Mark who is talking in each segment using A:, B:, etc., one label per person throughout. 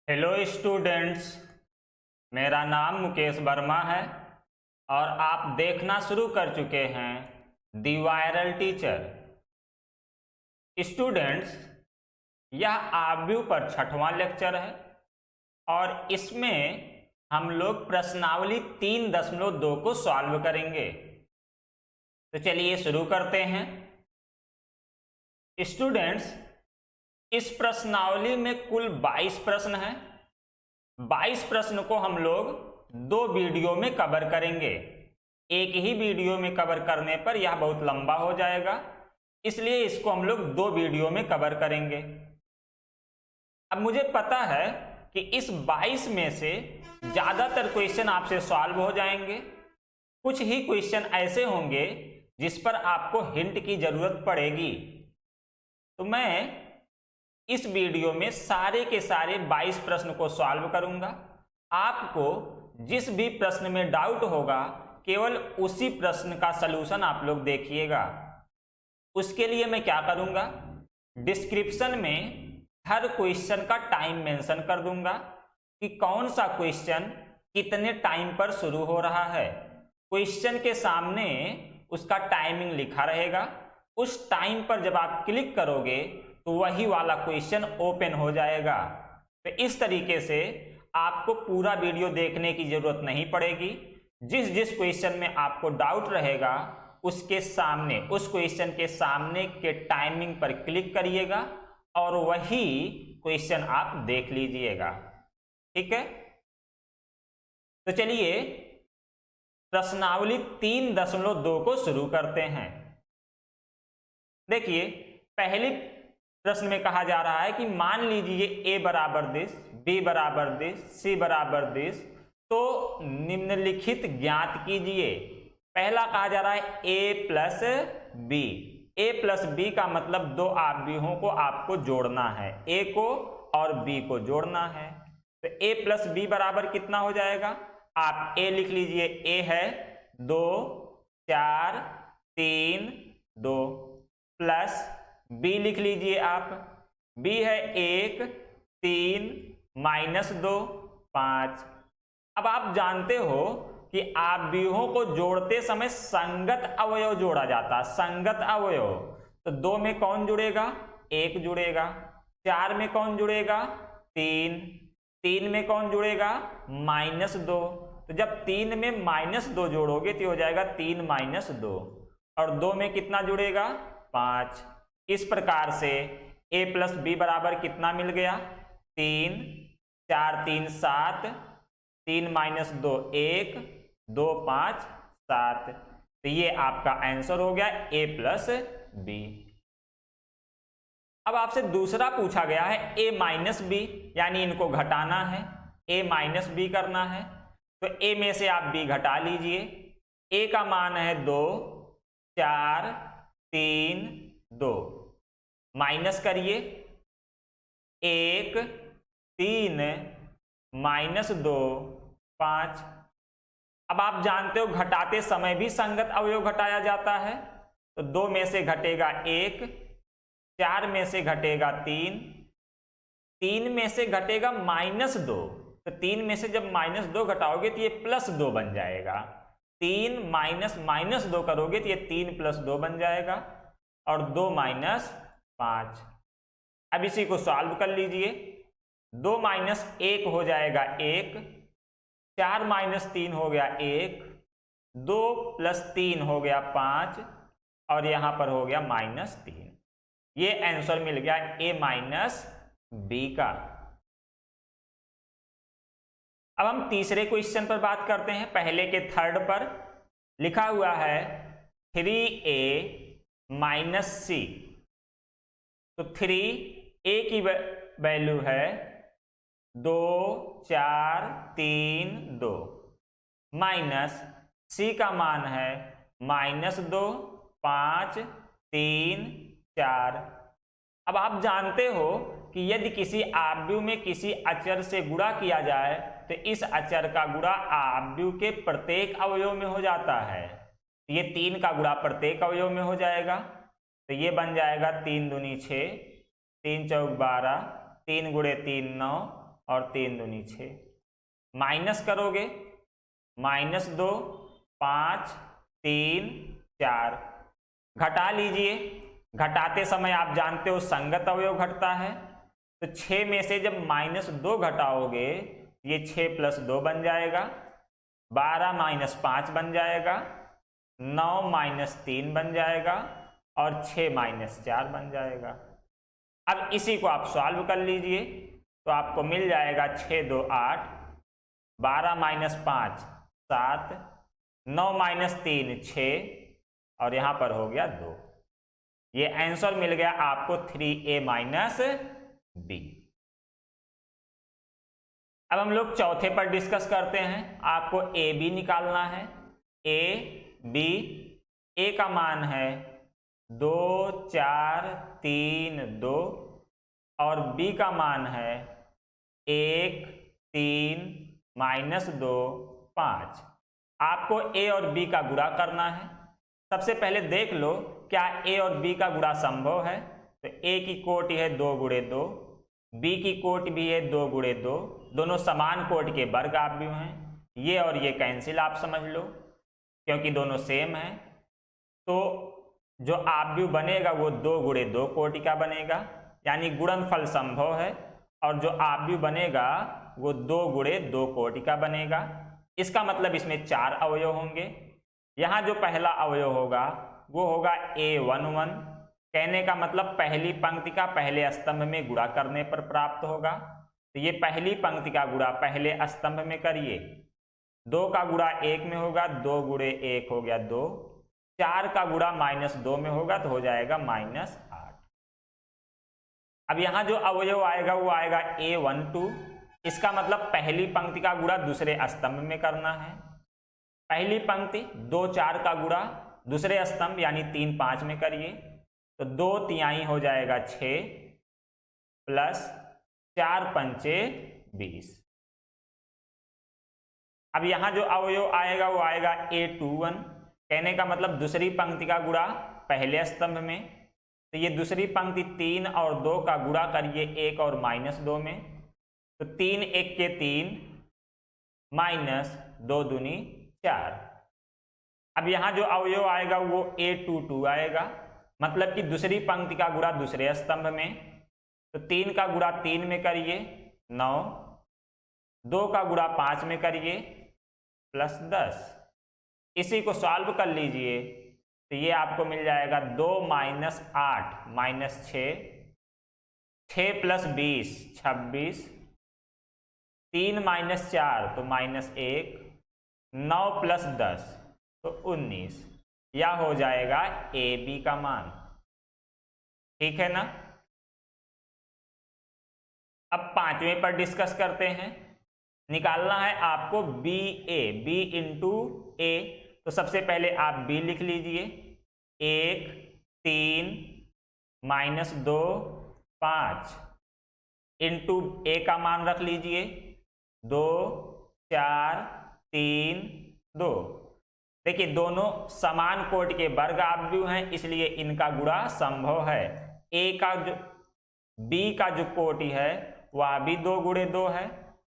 A: Hello students, मेरा नाम मुकेश वर्मा है और आप देखना शुरू कर चुके हैं दी वायरल टीचर। स्टूडेंट्स, यह आव्यू पर छठवां लेक्चर है और इसमें हम लोग प्रश्नावली 3.2 को सॉल्व करेंगे। तो चलिए शुरू करते हैं। स्टूडेंट्स, इस प्रश्नावली में कुल 22 प्रश्न हैं। 22 प्रश्न को हम लोग 2 वीडियो में कवर करेंगे। एक ही वीडियो में कवर करने पर यह बहुत लंबा हो जाएगा, इसलिए इसको हम लोग 2 वीडियो में कवर करेंगे। अब मुझे पता है कि इस 22 में से ज्यादातर क्वेश्चन आपसे सॉल्व हो जाएंगे। कुछ ही क्वेश्चन ऐसे होंगे जिस पर आपको हिंट की जरूरत पड़ेगी। तो मैं इस वीडियो में सारे के सारे 22 प्रश्न को सॉल्व करूंगा। आपको जिस भी प्रश्न में डाउट होगा केवल उसी प्रश्न का सलूशन आप लोग देखिएगा। उसके लिए मैं क्या करूंगा, डिस्क्रिप्शन में हर क्वेश्चन का टाइम मेंशन कर दूंगा कि कौन सा क्वेश्चन कितने टाइम पर शुरू हो रहा है। क्वेश्चन के सामने उसका टाइमिंग लिखा रहेगा। उस टाइम पर जब आप क्लिक करोगे तो वही वाला क्वेश्चन ओपन हो जाएगा। तो इस तरीके से आपको पूरा वीडियो देखने की जरूरत नहीं पड़ेगी। जिस जिस क्वेश्चन में आपको डाउट रहेगा उसके सामने, उस क्वेश्चन के सामने के टाइमिंग पर क्लिक करिएगा और वही क्वेश्चन आप देख लीजिएगा। ठीक है, तो चलिए प्रश्नावली 3.2 को शुरू करते हैं। देखिए, पहली प्रश्न में कहा जा रहा है कि मान लीजिए a बराबर दिस, b बराबर दिस, c बराबर दिस, तो निम्नलिखित ज्ञात कीजिए। पहला कहा जा रहा है a plus b। a plus b का मतलब 2 आव्यूहों को आपको जोड़ना है, a को और b को जोड़ना है। तो a प्लस b बराबर कितना हो जाएगा, आप a लिख लीजिए। a है 2 4 3 2 प्लस b लिख लीजिए आप, b है 1 3 माइनस 2 5। अब आप जानते हो कि आव्यूहों को जोड़ते समय संगत अवयव जोड़ा जाता है। संगत अवयव, तो 2 में कौन जुड़ेगा, 1 जुड़ेगा। 4 में कौन जुड़ेगा, 3। 3 में कौन जुड़ेगा, माइनस 2। तो जब 3 में माइनस 2 जोड़ोगे तो हो जाएगा 3 माइनस 2, और 2 में कितना जुड़ेगा, 5। इस प्रकार से a प्लस बी बराबर कितना मिल गया, 3 4 3 7, 3 माइनस 2 1, 2 5 7। तो ये आपका आंसर हो गया a प्लस बी। अब आपसे दूसरा पूछा गया है a माइनस बी, यानी इनको घटाना है, a माइनस बी करना है। तो a में से आप b घटा लीजिए। a का मान है 2 4 3 2, माइनस करिए 1 3 माइनस 2 5। अब आप जानते हो घटाते समय भी संगत अवयव घटाया जाता है। तो 2 में से घटेगा 1, 4 में से घटेगा 3, 3 में से घटेगा माइनस 2। तो 3 में से जब माइनस 2 घटाओगे तो ये प्लस 2 बन जाएगा। 3 माइनस माइनस 2 करोगे तो ये 3 प्लस 2 बन जाएगा, और 2 माइनस 5। अब इसी को सॉल्व कर लीजिए। 2 माइनस 1 हो जाएगा 1, 4 माइनस 3 हो गया 1, 2 प्लस 3 हो गया 5, और यहां पर हो गया माइनस 3। ये आंसर मिल गया a माइनस बी का। अब हम तीसरे क्वेश्चन पर बात करते हैं। पहले के थर्ड पर लिखा हुआ है 3a माइनस सी। तो 3a की वैल्यू है 2 4 3 2, माइनस c का मान है माइनस 2 5 3 4। अब आप जानते हो कि यदि किसी आव्यूह में किसी अचर से गुणा किया जाए तो इस अचर का गुणा आव्यूह के प्रत्येक अवयव में हो जाता है। ये 3 का गुणा प्रत्येक अवयव में हो जाएगा। तो ये बन जाएगा 3 दूनी 6, 3 चौक 12, 3 गुणे 3 9, और 3 दूनी 6, माइनस करोगे -2, 5, 3, 4, घटा लीजिए। घटाते समय आप जानते हो संगत अवयव घटता है, तो 6 में से जब -2 घटाओगे ये 6 + 2 बन जाएगा, 12 - 5 बन जाएगा, 9 - 3 बन जाएगा और 6 - 4 बन जाएगा। अब इसी को आप सॉल्व कर लीजिए तो आपको मिल जाएगा 6 2 8, 12 - 5 7, 9 - 3 6 और यहां पर हो गया 2। ये आंसर मिल गया आपको 3a - b। अब हम लोग चौथे पर डिस्कस करते हैं। आपको ए बी निकालना है। ए बी, ए का मान है 2 4 3 2 और बी का मान है 1 3 -2 5। आपको ए और बी का गुणा करना है। सबसे पहले देख लो क्या ए और बी का गुणा संभव है। तो ए की कोटि है 2 × 2, बी की कोटि भी है 2 × 2, दोनों समान कोटि के वर्ग आव्यूह हैं। ये और ये कैंसिल आप समझ लो क्योंकि दोनों सेम है। तो जो आव्यूह बनेगा वो 2 × 2 कोटि का बनेगा, यानी गुणनफल संभव है। और जो आव्यूह बनेगा वो 2 × 2 कोटि का बनेगा। इसका मतलब इसमें 4 अवयव होंगे। यहाँ जो पहला अवयव होगा वो होगा A11, कहने का मतलब पहली पंक्ति का पहले स्तंभ में गुणा करने पर प्राप्त होगा। तो ये पहली पंक्ति का गुणा पहले स्तंभ में करिए, 2 का गुणा 1 में होगा, 2 × 1 हो गया 2, 4 का गुणा -2 में होगा तो हो जाएगा -8। अब यहाँ जो अवयव आएगा वो आएगा A12, इसका मतलब पहली पंक्ति का गुणा दूसरे स्तंभ में करना है। पहली पंक्ति 2 4 का गुणा दूसरे स्तंभ यानी 3 5 में करिए तो 2 तिहाई हो जाएगा 6 प्लस 4 पंचे 20। अब यहां जो अवयव आएगा वो आएगा A21, कहने का मतलब दूसरी पंक्ति का गुणा पहले स्तंभ में। तो ये दूसरी पंक्ति 3 और 2 का गुणा करिए 1 और -2 में, तो 3 1 के 3 -2 दूनी 4। अब यहां जो अवयव आएगा वो A22 आएगा, मतलब कि दूसरी पंक्ति का गुणा दूसरे स्तंभ में। तो 3 का गुणा 3 में करिए 9, 2 का गुणा 5 में करिए प्लस 10। इसी को सॉल्व कर लीजिए तो ये आपको मिल जाएगा 2 - 8 - 6, 6 + 20 26, 3 - 4 तो -1, 9 + 10 तो 19। यह हो जाएगा ए बी का मान। ठीक है ना। अब पांचवें पर डिस्कस करते हैं। निकालना है आपको बी ए, बी इंटू ए। तो सबसे पहले आप बी लिख लीजिए, 1 3 -2 5 इंटू ए का मान रख लीजिए 2 4 3 2। देखिए दोनों समान कोटि के वर्ग आव्यूह हैं इसलिए इनका गुणा संभव है। ए का जो बी का जो कोटि है वह भी 2 × 2 है,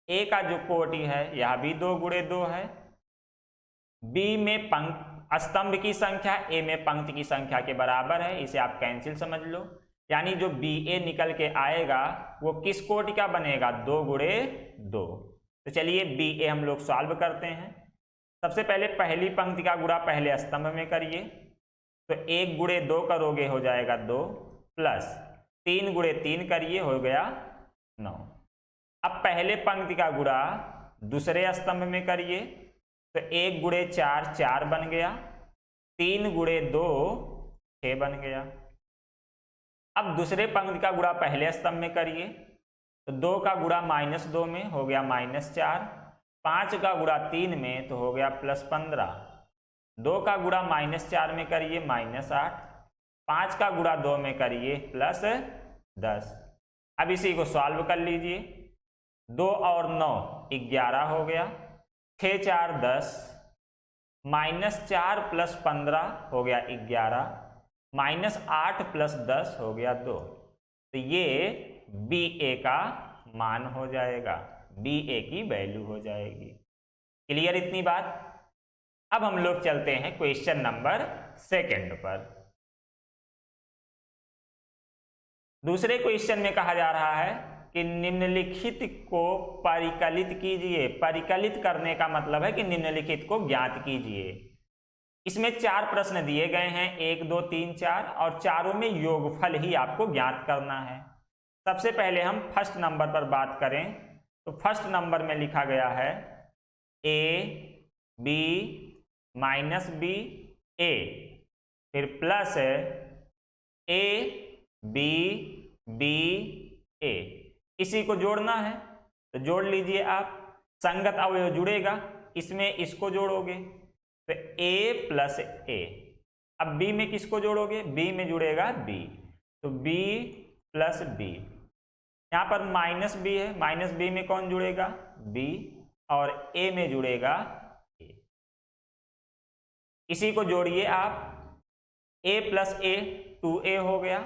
A: ए का जो कोटि है यह भी 2 × 2 है। बी में स्तंभ की संख्या ए में पंक्ति की संख्या के बराबर है, इसे आप कैंसिल समझ लो। यानी जो बी ए निकल के आएगा वो किस कोटि का बनेगा 2 × 2। तो चलिए बी ए हम लोग सॉल्व करते हैं। सबसे पहले पहली पंक्ति का गुणा पहले स्तंभ में करिए तो 1 × 2 करोगे हो जाएगा 2 प्लस 3 × 3 करिए हो गया 9। अब पहले पंक्ति का गुणा दूसरे स्तंभ में करिए तो 1 × 4 4 बन गया, 3 × 2 6 बन गया। अब दूसरे पंक्ति का गुणा पहले स्तंभ में करिए तो 2 का गुणा -2 में हो गया -4, 5 का गुणा 3 में तो हो गया +15, 2 का गुणा -4 में करिए -8, 5 का गुणा 2 में करिए +10। अब इसी को सॉल्व कर लीजिए, 2 और 9 11 हो गया, 6 4 10, -4 + 15 हो गया 11, -8 + 10 हो गया 2। तो ये बी ए का मान हो जाएगा, बी ए की वैल्यू हो जाएगी। क्लियर इतनी बात? अब हम लोग चलते हैं क्वेश्चन नंबर 2 पर। दूसरे क्वेश्चन में कहा जा रहा है कि निम्नलिखित को परिकलित कीजिए। परिकलित करने का मतलब है कि निम्नलिखित को ज्ञात कीजिए। इसमें 4 प्रश्न दिए गए हैं, 1 2 3 4, और चारों में योगफल ही आपको ज्ञात करना है। सबसे पहले हम फर्स्ट नंबर पर बात करें तो फर्स्ट नंबर में लिखा गया है ए बी माइनस बी ए, फिर प्लस ए बी बी ए, इसी को जोड़ना है तो जोड़ लीजिए आप। संगत अवयव जुड़ेगा, इसमें इसको जोड़ोगे तो a प्लस ए। अब b में किसको जोड़ोगे? b में जुड़ेगा b, तो b प्लस b। यहां पर माइनस b है, माइनस b में कौन जुड़ेगा? b, और a में जुड़ेगा a। इसी को जोड़िए आप, a प्लस a 2a हो गया,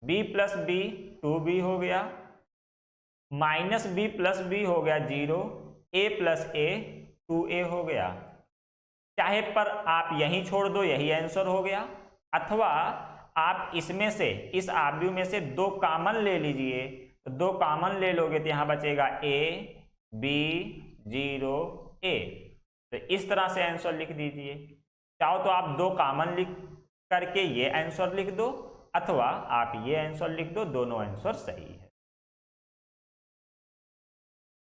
A: b प्लस b 2b हो गया, माइनस b प्लस b हो गया 0, a प्लस a 2a हो गया। चाहे पर आप यहीं छोड़ दो, यही आंसर हो गया, अथवा आप इसमें से, इस आव्यूह में से 2 कॉमन ले लीजिए, तो 2 कॉमन ले लोगे तो यहां बचेगा a b 0 a। तो इस तरह से आंसर लिख दीजिए। चाहो तो आप 2 कॉमन लिख करके ये आंसर लिख दो, अथवा आप ये आंसर लिख दो, दोनों आंसर सही है।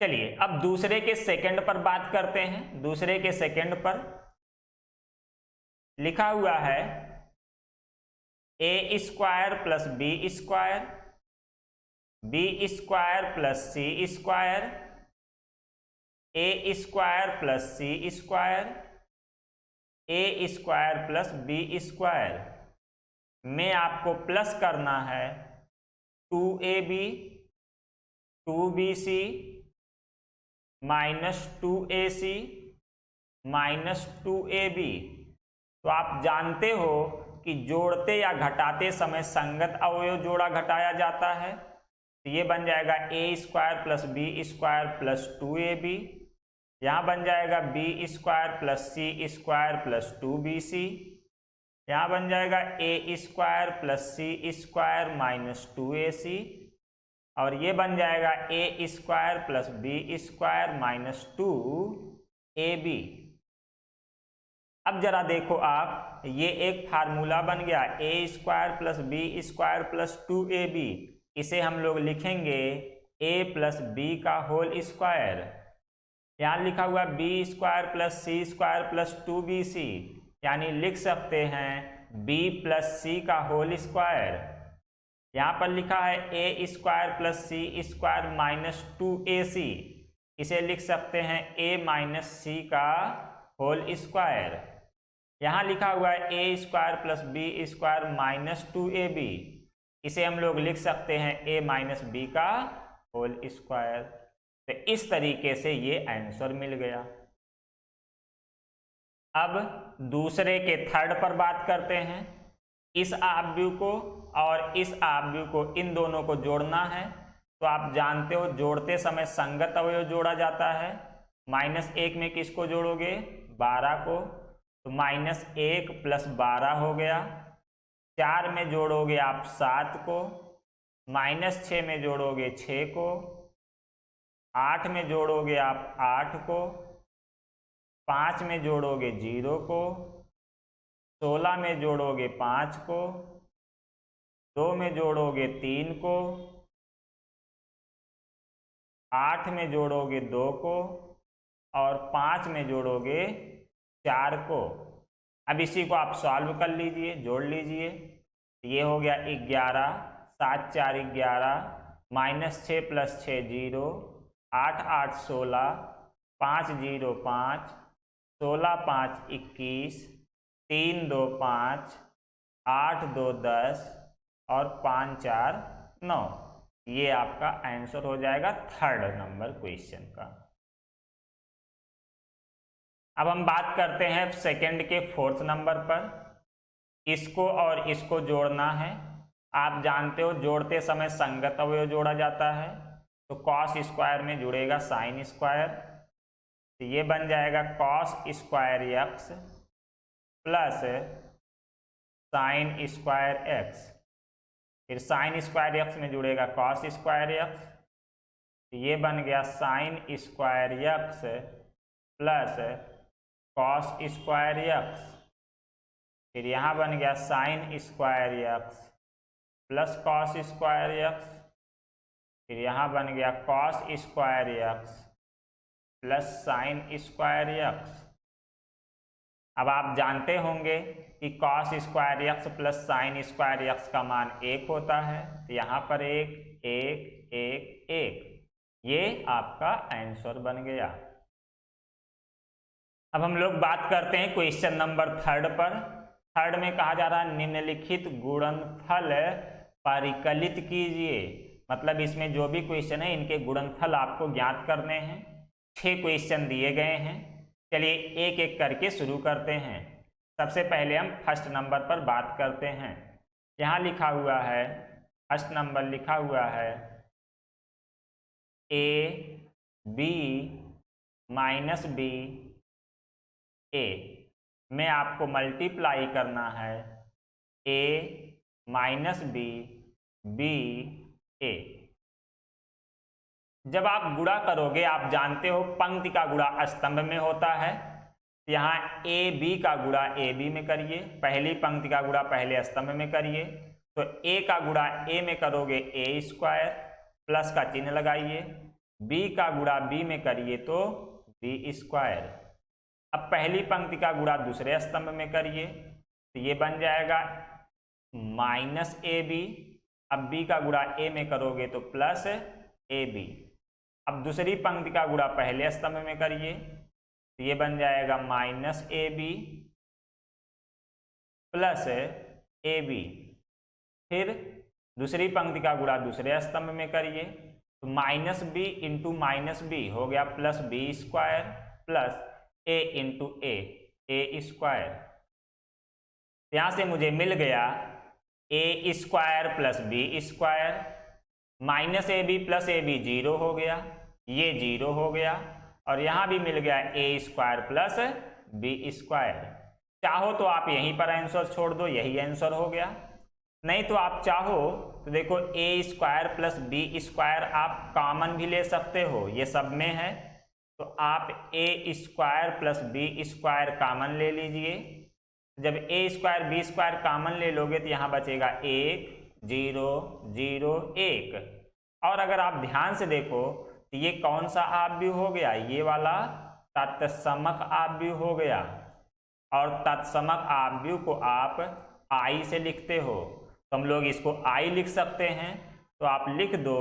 A: चलिए अब दूसरे के सेकंड पर बात करते हैं। दूसरे के सेकंड पर लिखा हुआ है A square plus B square, B square plus C square, A square plus C square, A square plus B square में आपको प्लस करना है 2ab 2bc minus 2ac minus 2ab। तो आप जानते हो कि जोड़ते या घटाते समय संगत अवयव जोड़ा घटाया जाता है, तो ये बन जाएगा A square plus B square plus 2ab, यहाँ बन जाएगा B square plus C square plus 2bc, यहाँ बन जाएगा A square plus C square minus 2ac, और ये बन जाएगा A square plus B square minus 2ab। अब जरा देखो आप, ये एक फार्मूला बन गया A square plus B square plus 2ab, इसे हम लोग लिखेंगे a प्लस बी का होल स्क्वायर। यहाँ लिखा हुआ B square plus C square plus 2bc, यानी लिख सकते हैं b प्लस सी का होल स्क्वायर। यहाँ पर लिखा है A square plus C square minus 2ac, इसे लिख सकते हैं a माइनस सी का होल स्क्वायर। यहाँ लिखा हुआ है A square plus B square minus 2ab, इसे हम लोग लिख सकते हैं a माइनस बी का होल स्क्वायर। तो इस तरीके से ये आंसर मिल गया। अब दूसरे के थर्ड पर बात करते हैं। इस आव्यूह को और इस आव्यूह को, इन दोनों को जोड़ना है, तो आप जानते हो जोड़ते समय संगत अवयव जोड़ा जाता है। -1 में किसको जोड़ोगे? 12 को, तो -1 प्लस 12 हो गया। 4 में जोड़ोगे आप 7 को, -6 में जोड़ोगे 6 को, 8 में जोड़ोगे आप 8 को, 5 में जोड़ोगे 0 को, 16 में जोड़ोगे 5 को, 2 में जोड़ोगे 3 को, 8 में जोड़ोगे 2 को, और 5 में जोड़ोगे 4 को। अब इसी को आप सॉल्व कर लीजिए, जोड़ लीजिए। ये हो गया 11, 7 4 11, -6 प्लस 6 0, 8 8 16, 5 0 5, 16 5 21, 3 2 5, 8 2 10, और 5 4 9। ये आपका आंसर हो जाएगा थर्ड नंबर क्वेश्चन का। अब हम बात करते हैं सेकंड के फोर्थ नंबर पर। इसको और इसको जोड़ना है। आप जानते हो जोड़ते समय संगत अवयव जोड़ा जाता है। तो कॉस स्क्वायर में जुड़ेगा साइन स्क्वायर, तो ये बन जाएगा cos square x plus sine square x, फिर साइन स्क्वायर एक्स में जुड़ेगा कॉस स्क्वायर एक्स, तो ये बन गया sine square x plus cos square x, फिर यहाँ बन गया sine square x plus cos square x, फिर यहाँ बन गया cos square x plus sine square x. अब आप जानते होंगे कि cos square x plus sine square x का मान 1 होता है, तो यहाँ पर 1 1 1 1, ये आपका आंसर बन गया। अब हम लोग बात करते हैं क्वेश्चन नंबर 3 पर। थर्ड में कहा जा रहा है निम्नलिखित गुणनफल परिकलित कीजिए, मतलब इसमें जो भी क्वेश्चन है इनके गुणनफल आपको ज्ञात करने हैं। 6 क्वेश्चन दिए गए हैं, चलिए एक एक करके शुरू करते हैं। सबसे पहले हम फर्स्ट नंबर पर बात करते हैं। यहाँ लिखा हुआ है, फर्स्ट नंबर लिखा हुआ है ए बी माइनस बी ए में आपको मल्टीप्लाई करना है ए माइनस बी बी ए। जब आप गुणा करोगे, आप जानते हो पंक्ति का गुणा स्तंभ में होता है, यहाँ ए बी का गुणा ए बी में करिए, पहली पंक्ति का गुणा पहले स्तंभ में करिए, तो ए का गुणा ए में करोगे ए स्क्वायर प्लस का चिन्ह लगाइए, बी का गुणा बी में करिए तो बी स्क्वायर। अब पहली पंक्ति का गुणा दूसरे स्तंभ में करिए, तो ये बन जाएगा माइनस ए बी, अब बी का गुणा ए में करोगे तो प्लस ए बी। अब दूसरी पंक्ति का गुणा पहले स्तंभ में करिए, तो ये बन जाएगा minus A B plus A b. फिर दूसरी पंक्ति का गुणा दूसरे स्तंभ में करिए, तो minus B into minus B हो गया plus B square plus A into A square. यहाँ से मुझे मिल गया A square plus B square, minus A B plus A B 0 हो गया, ये 0 हो गया, और यहाँ भी मिल गया A square plus B square. चाहो तो आप यहीं पर आंसर छोड़ दो, यही आंसर हो गया। नहीं तो आप चाहो तो देखो ए स्क्वायर प्लस बी स्क्वायर आप कॉमन भी ले सकते हो, ये सब में है, तो आप A square plus B square common ले लीजिए। जब A square B square common ले लोगे तो यहाँ बचेगा 1 0 0 1। और अगर आप ध्यान से देखो तो ये कौन सा आव्यूह हो गया, ये वाला तत्समक आव्यूह हो गया, और तत्समक आव्यूह को आप आई से लिखते हो, तो हम लोग इसको आई लिख सकते हैं। तो आप लिख दो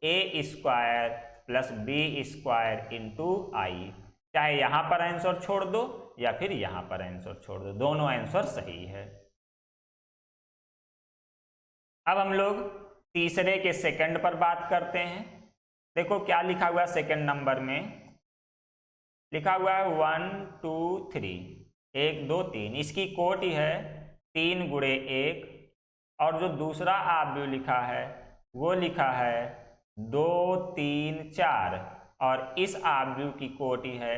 A: A square plus B square into I, चाहे यहाँ पर आंसर छोड़ दो या फिर यहाँ पर आंसर छोड़ दो, दोनों आंसर सही है। अब हम लोग तीसरे के सेकंड पर बात करते हैं। देखो क्या लिखा हुआ है सेकंड नंबर में, लिखा हुआ है 1 2 3 1 2 3, इसकी कोटि है 3 गुणे 1, और जो दूसरा आव्यूह लिखा है वो लिखा है 2 3 4, और इस आव्यूह की कोटि है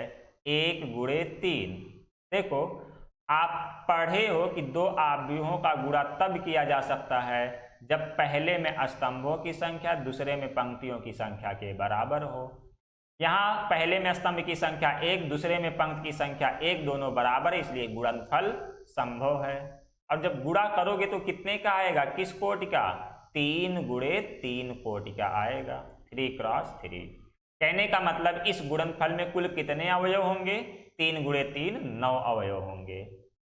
A: 1 गुणे 3। देखो आप पढ़े हो कि दो आव्यूहों का गुणा तब किया जा सकता है जब पहले में स्तंभों की संख्या दूसरे में पंक्तियों की संख्या के बराबर हो। यहाँ पहले में स्तंभ की संख्या 1, दूसरे में पंक्ति की संख्या 1, दोनों बराबर है, इसलिए गुणनफल संभव है। और जब गुणा करोगे तो कितने का आएगा, किस कोटि का, 3 गुणे 3 कोटि का आएगा, 3 क्रॉस 3। कहने का मतलब इस गुणनफल में कुल कितने अवयव होंगे, 3 गुणे 3 9 अवयव होंगे।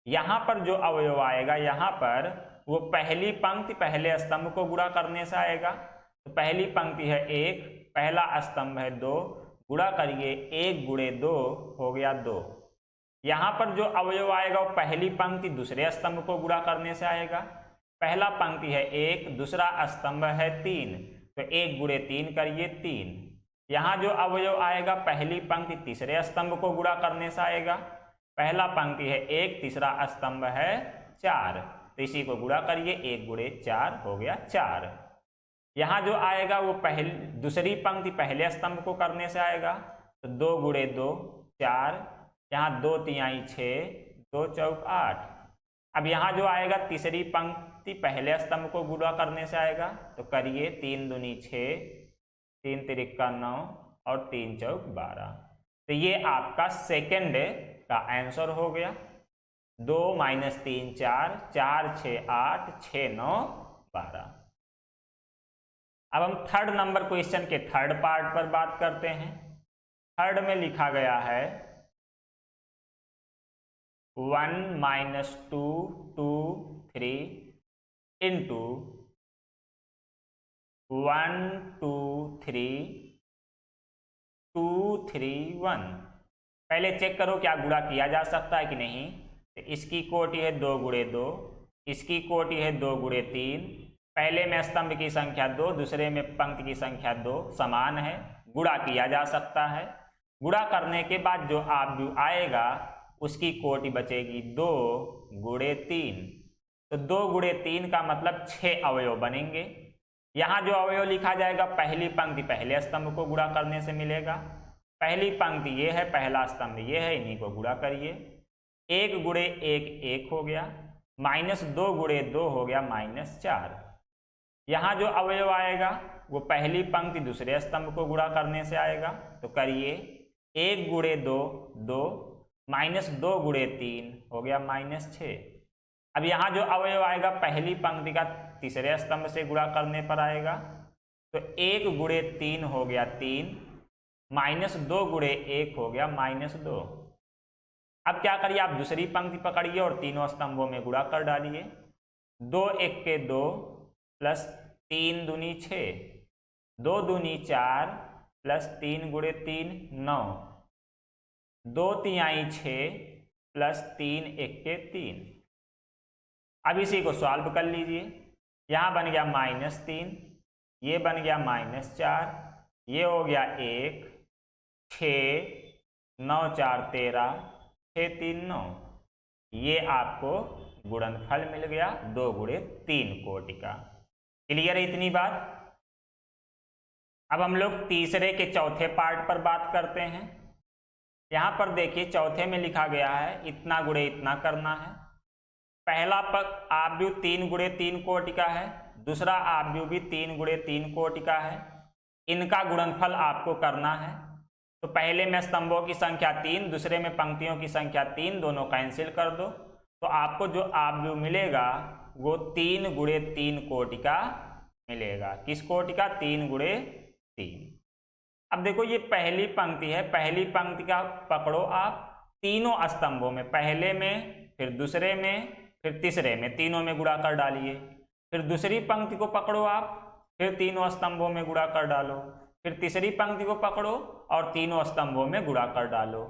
A: यहाँ पर जो अवयव आएगा, यहाँ पर वो पहली पंक्ति पहले स्तंभ को गुणा करने से आएगा। तो पहली पंक्ति है 1, पहला स्तंभ है 2, गुणा करिए 1 गुणे 2 हो गया 2। यहाँ पर जो अवयव आएगा वो पहली पंक्ति दूसरे स्तंभ को गुणा करने से आएगा। पहला पंक्ति है 1, दूसरा स्तंभ है 3, तो 1 गुणे 3 करिए 3। यहाँ जो अवयव आएगा पहली पंक्ति तीसरे स्तंभ को गुणा करने से आएगा। पहला पंक्ति है 1, तीसरा स्तंभ है 4, तो इसी को गुणा करिए 1 गुणे 4 हो गया 4। यहाँ जो आएगा वो दूसरी पंक्ति पहले स्तंभ को करने से आएगा, तो 2 गुणे 2 4, यहाँ 2 तिहाई 6, 2 चौक 8। अब यहाँ जो आएगा तीसरी पंक्ति पहले स्तंभ को गुणा करने से आएगा, तो करिए 3 दूनी 6, 3 तिरिक्का 9 और 3 चौक 12। तो ये आपका सेकंड का आंसर हो गया। 2 - 3 4, 4 6 8, 6 9 12। अब हम थर्ड नंबर क्वेश्चन के थर्ड पार्ट पर बात करते हैं। थर्ड में लिखा गया है 1 - 2 2 3 इंटू 1 2 3 2 3 1। पहले चेक करो क्या गुणा किया जा सकता है कि नहीं। तो इसकी कोटि है 2 गुणे 2, इसकी कोटि है 2 गुणे 3। पहले में स्तंभ की संख्या 2, दूसरे में पंक्ति की संख्या 2 समान है, गुणा किया जा सकता है। गुणा करने के बाद जो आव्यूह आएगा उसकी कोटि बचेगी 2 गुणे 3। तो 2 गुणे 3 का मतलब 6 अवयव बनेंगे। यहाँ जो अवयव लिखा जाएगा पहली पंक्ति पहले स्तंभ को गुणा करने से मिलेगा। पहली पंक्ति ये है, पहला स्तंभ ये है, इन्हीं को गुणा करिए। 1 गुणे 1 1 हो गया, -2 गुणे 2 हो गया -4। यहाँ जो अवयव आएगा वो पहली पंक्ति दूसरे स्तंभ को गुणा करने से आएगा, तो करिए 1 गुणे 2 2, -2 गुणे 3 हो गया -6। अब यहाँ जो अवयव आएगा पहली पंक्ति का तीसरे स्तंभ से गुणा करने पर आएगा, तो 1 गुणे 3 हो गया 3, -2 गुणे 1 हो गया -2। अब क्या करिए, आप दूसरी पंक्ति पकड़िए और तीनों स्तंभों में गुणा कर डालिए। 2 1 के 2 प्लस 3 दूनी 6, 2 दूनी 4 प्लस 3 गुणे 3 9, 2 तिहाई 6 प्लस 3 1 के 3। अब इसी को सॉल्व कर लीजिए। यहाँ बन गया -3, ये बन गया -4, ये हो गया 1 6 9 4 13, 6 3 9। ये आपको गुणनफल मिल गया 2 गुणे 3 कोटि का। क्लियर है इतनी बात। अब हम लोग तीसरे के चौथे पार्ट पर बात करते हैं। यहाँ पर देखिए चौथे में लिखा गया है इतना गुणे इतना करना है। पहला आव्यूह 3 गुणे 3 कोटि का है, दूसरा आव्यूह भी 3 गुणे 3 कोटि का है। इनका गुणनफल आपको करना है। तो पहले में स्तंभों की संख्या 3, दूसरे में पंक्तियों की संख्या 3, दोनों कैंसिल कर दो, तो आपको जो आव्यूह मिलेगा वो 3 गुणे 3 कोटि का मिलेगा। किस कोटि का? 3 गुणे 3। अब देखो ये पहली पंक्ति है, पहली पंक्ति का पकड़ो आप तीनों स्तंभों में, पहले में फिर दूसरे में फिर तीसरे में, तीनों में गुणा कर डालिए। फिर दूसरी पंक्ति को पकड़ो आप, फिर तीनों स्तंभों में गुणा कर डालो। फिर तीसरी पंक्ति को पकड़ो और तीनों स्तंभों में गुणा कर डालो।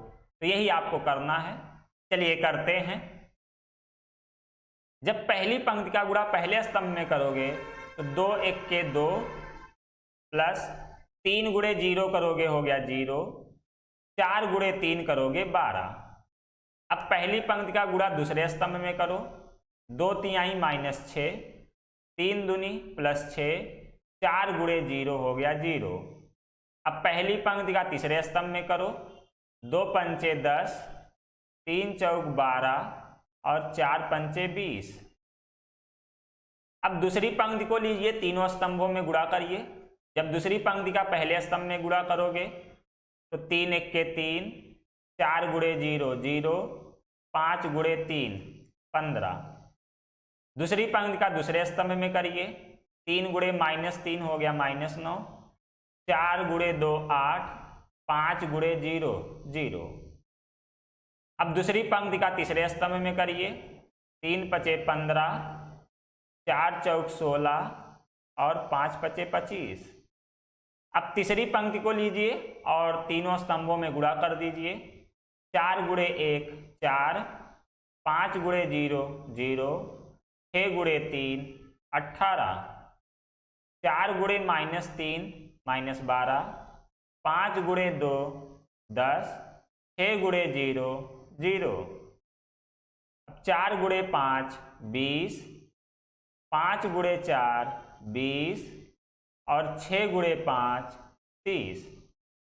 A: तो यही आपको करना है। चलिए करते हैं। जब पहली पंक्ति का गुणा पहले स्तंभ में करोगे तो 2 1 के 2 प्लस 3 गुणे 0 करोगे हो गया 0, 4 गुणे 3 करोगे 12। अब पहली पंक्ति का गुणा दूसरे स्तंभ में करो, 2 तिहाई -6, 3 दूनी +6, 4 गुणे 0 हो गया 0। अब पहली पंक्ति का तीसरे स्तंभ में करो, 2 पंचे 10, 3 चौक 12 और 4 पंचे 20। अब दूसरी पंक्ति को लीजिए, तीनों स्तंभों में गुणा करिए। जब दूसरी पंक्ति का पहले स्तंभ में गुणा करोगे तो 3 1 के 3, 4 गुणे 0 0, 5 गुणे 3 15। दूसरी पंक्ति का दूसरे स्तंभ में करिए, 3 गुणे -3 हो गया -9, 4 गुणे 2 8, 5 गुणे 0 0। अब दूसरी पंक्ति का तीसरे स्तंभ में करिए, 3 पचे 15, 4 चौक 16 और 5 पचे 25। अब तीसरी पंक्ति को लीजिए और तीनों स्तंभों में गुणा कर दीजिए, 4 गुणे 1 4, 5 गुणे 0 0, 6 गुणे 3 18, 4 गुणे -3 -12, 5 गुणे 2 10, 6 गुणे 0 0। 4 गुणे 5 20, 5 गुणे 4 20 और 6 गुणे 5 30।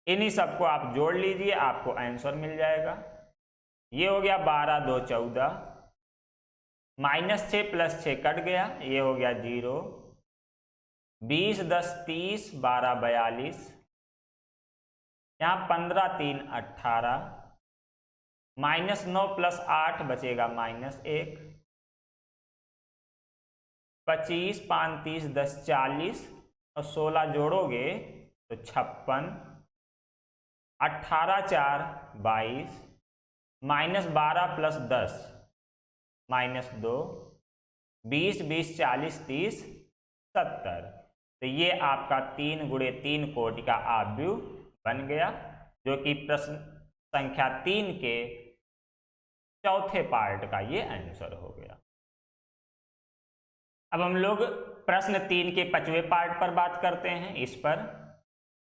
A: इन्हीं सबको आप जोड़ लीजिए, आपको आंसर मिल जाएगा। ये हो गया 12 2 14, -6 + 6 कट गया, ये हो गया 0। 20 10 30, 12 42, यहाँ 15 3 18, -9 + 8 बचेगा -1, 25 5 30 10 40 और 16 जोड़ोगे तो 56, 18 4 22, -12 + 10 -2, 20 20 40 30 70। तो ये आपका 3 गुणे 3 कोटि का आव्यूह बन गया, जो कि प्रश्न संख्या 3 के चौथे पार्ट का ये आंसर हो गया। अब हम लोग प्रश्न 3 के 5वें पार्ट पर बात करते हैं। इस पर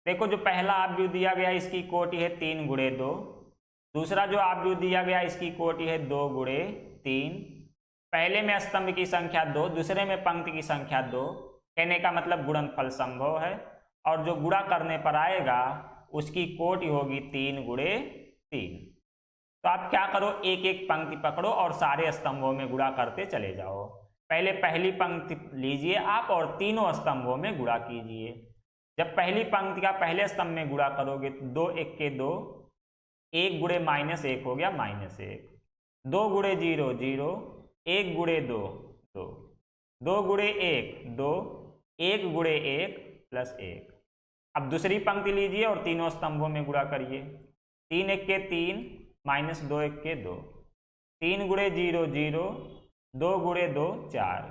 A: देखो, जो पहला आव्यूह दिया गया इसकी कोटि है 3 गुणे 2, दूसरा जो आव्यूह दिया गया इसकी कोटि है 2 गुणे 3। पहले में स्तंभ की संख्या 2, दूसरे में पंक्ति की संख्या 2, कहने का मतलब गुणनफल संभव है, और जो गुणा करने पर आएगा उसकी कोटि होगी 3 गुणे 3। तो आप क्या करो, एक एक पंक्ति पकड़ो और सारे स्तंभों में गुणा करते चले जाओ। पहले पहली पंक्ति लीजिए आप और तीनों स्तंभों में गुणा कीजिए। जब पहली पंक्ति का पहले स्तंभ में गुणा करोगे तो 2 1 के 2, 1 गुणे -1 हो गया -1, 2 गुणे 0 0, 1 गुणे 2 2, 2 गुणे 1 2, 1 गुणे 1 + 1। अब दूसरी पंक्ति लीजिए और तीनों स्तंभों में गुणा करिए। 3 1 के 3, -2 1 के 2, 3 गुणे 0 0, 2 गुणे 2 4,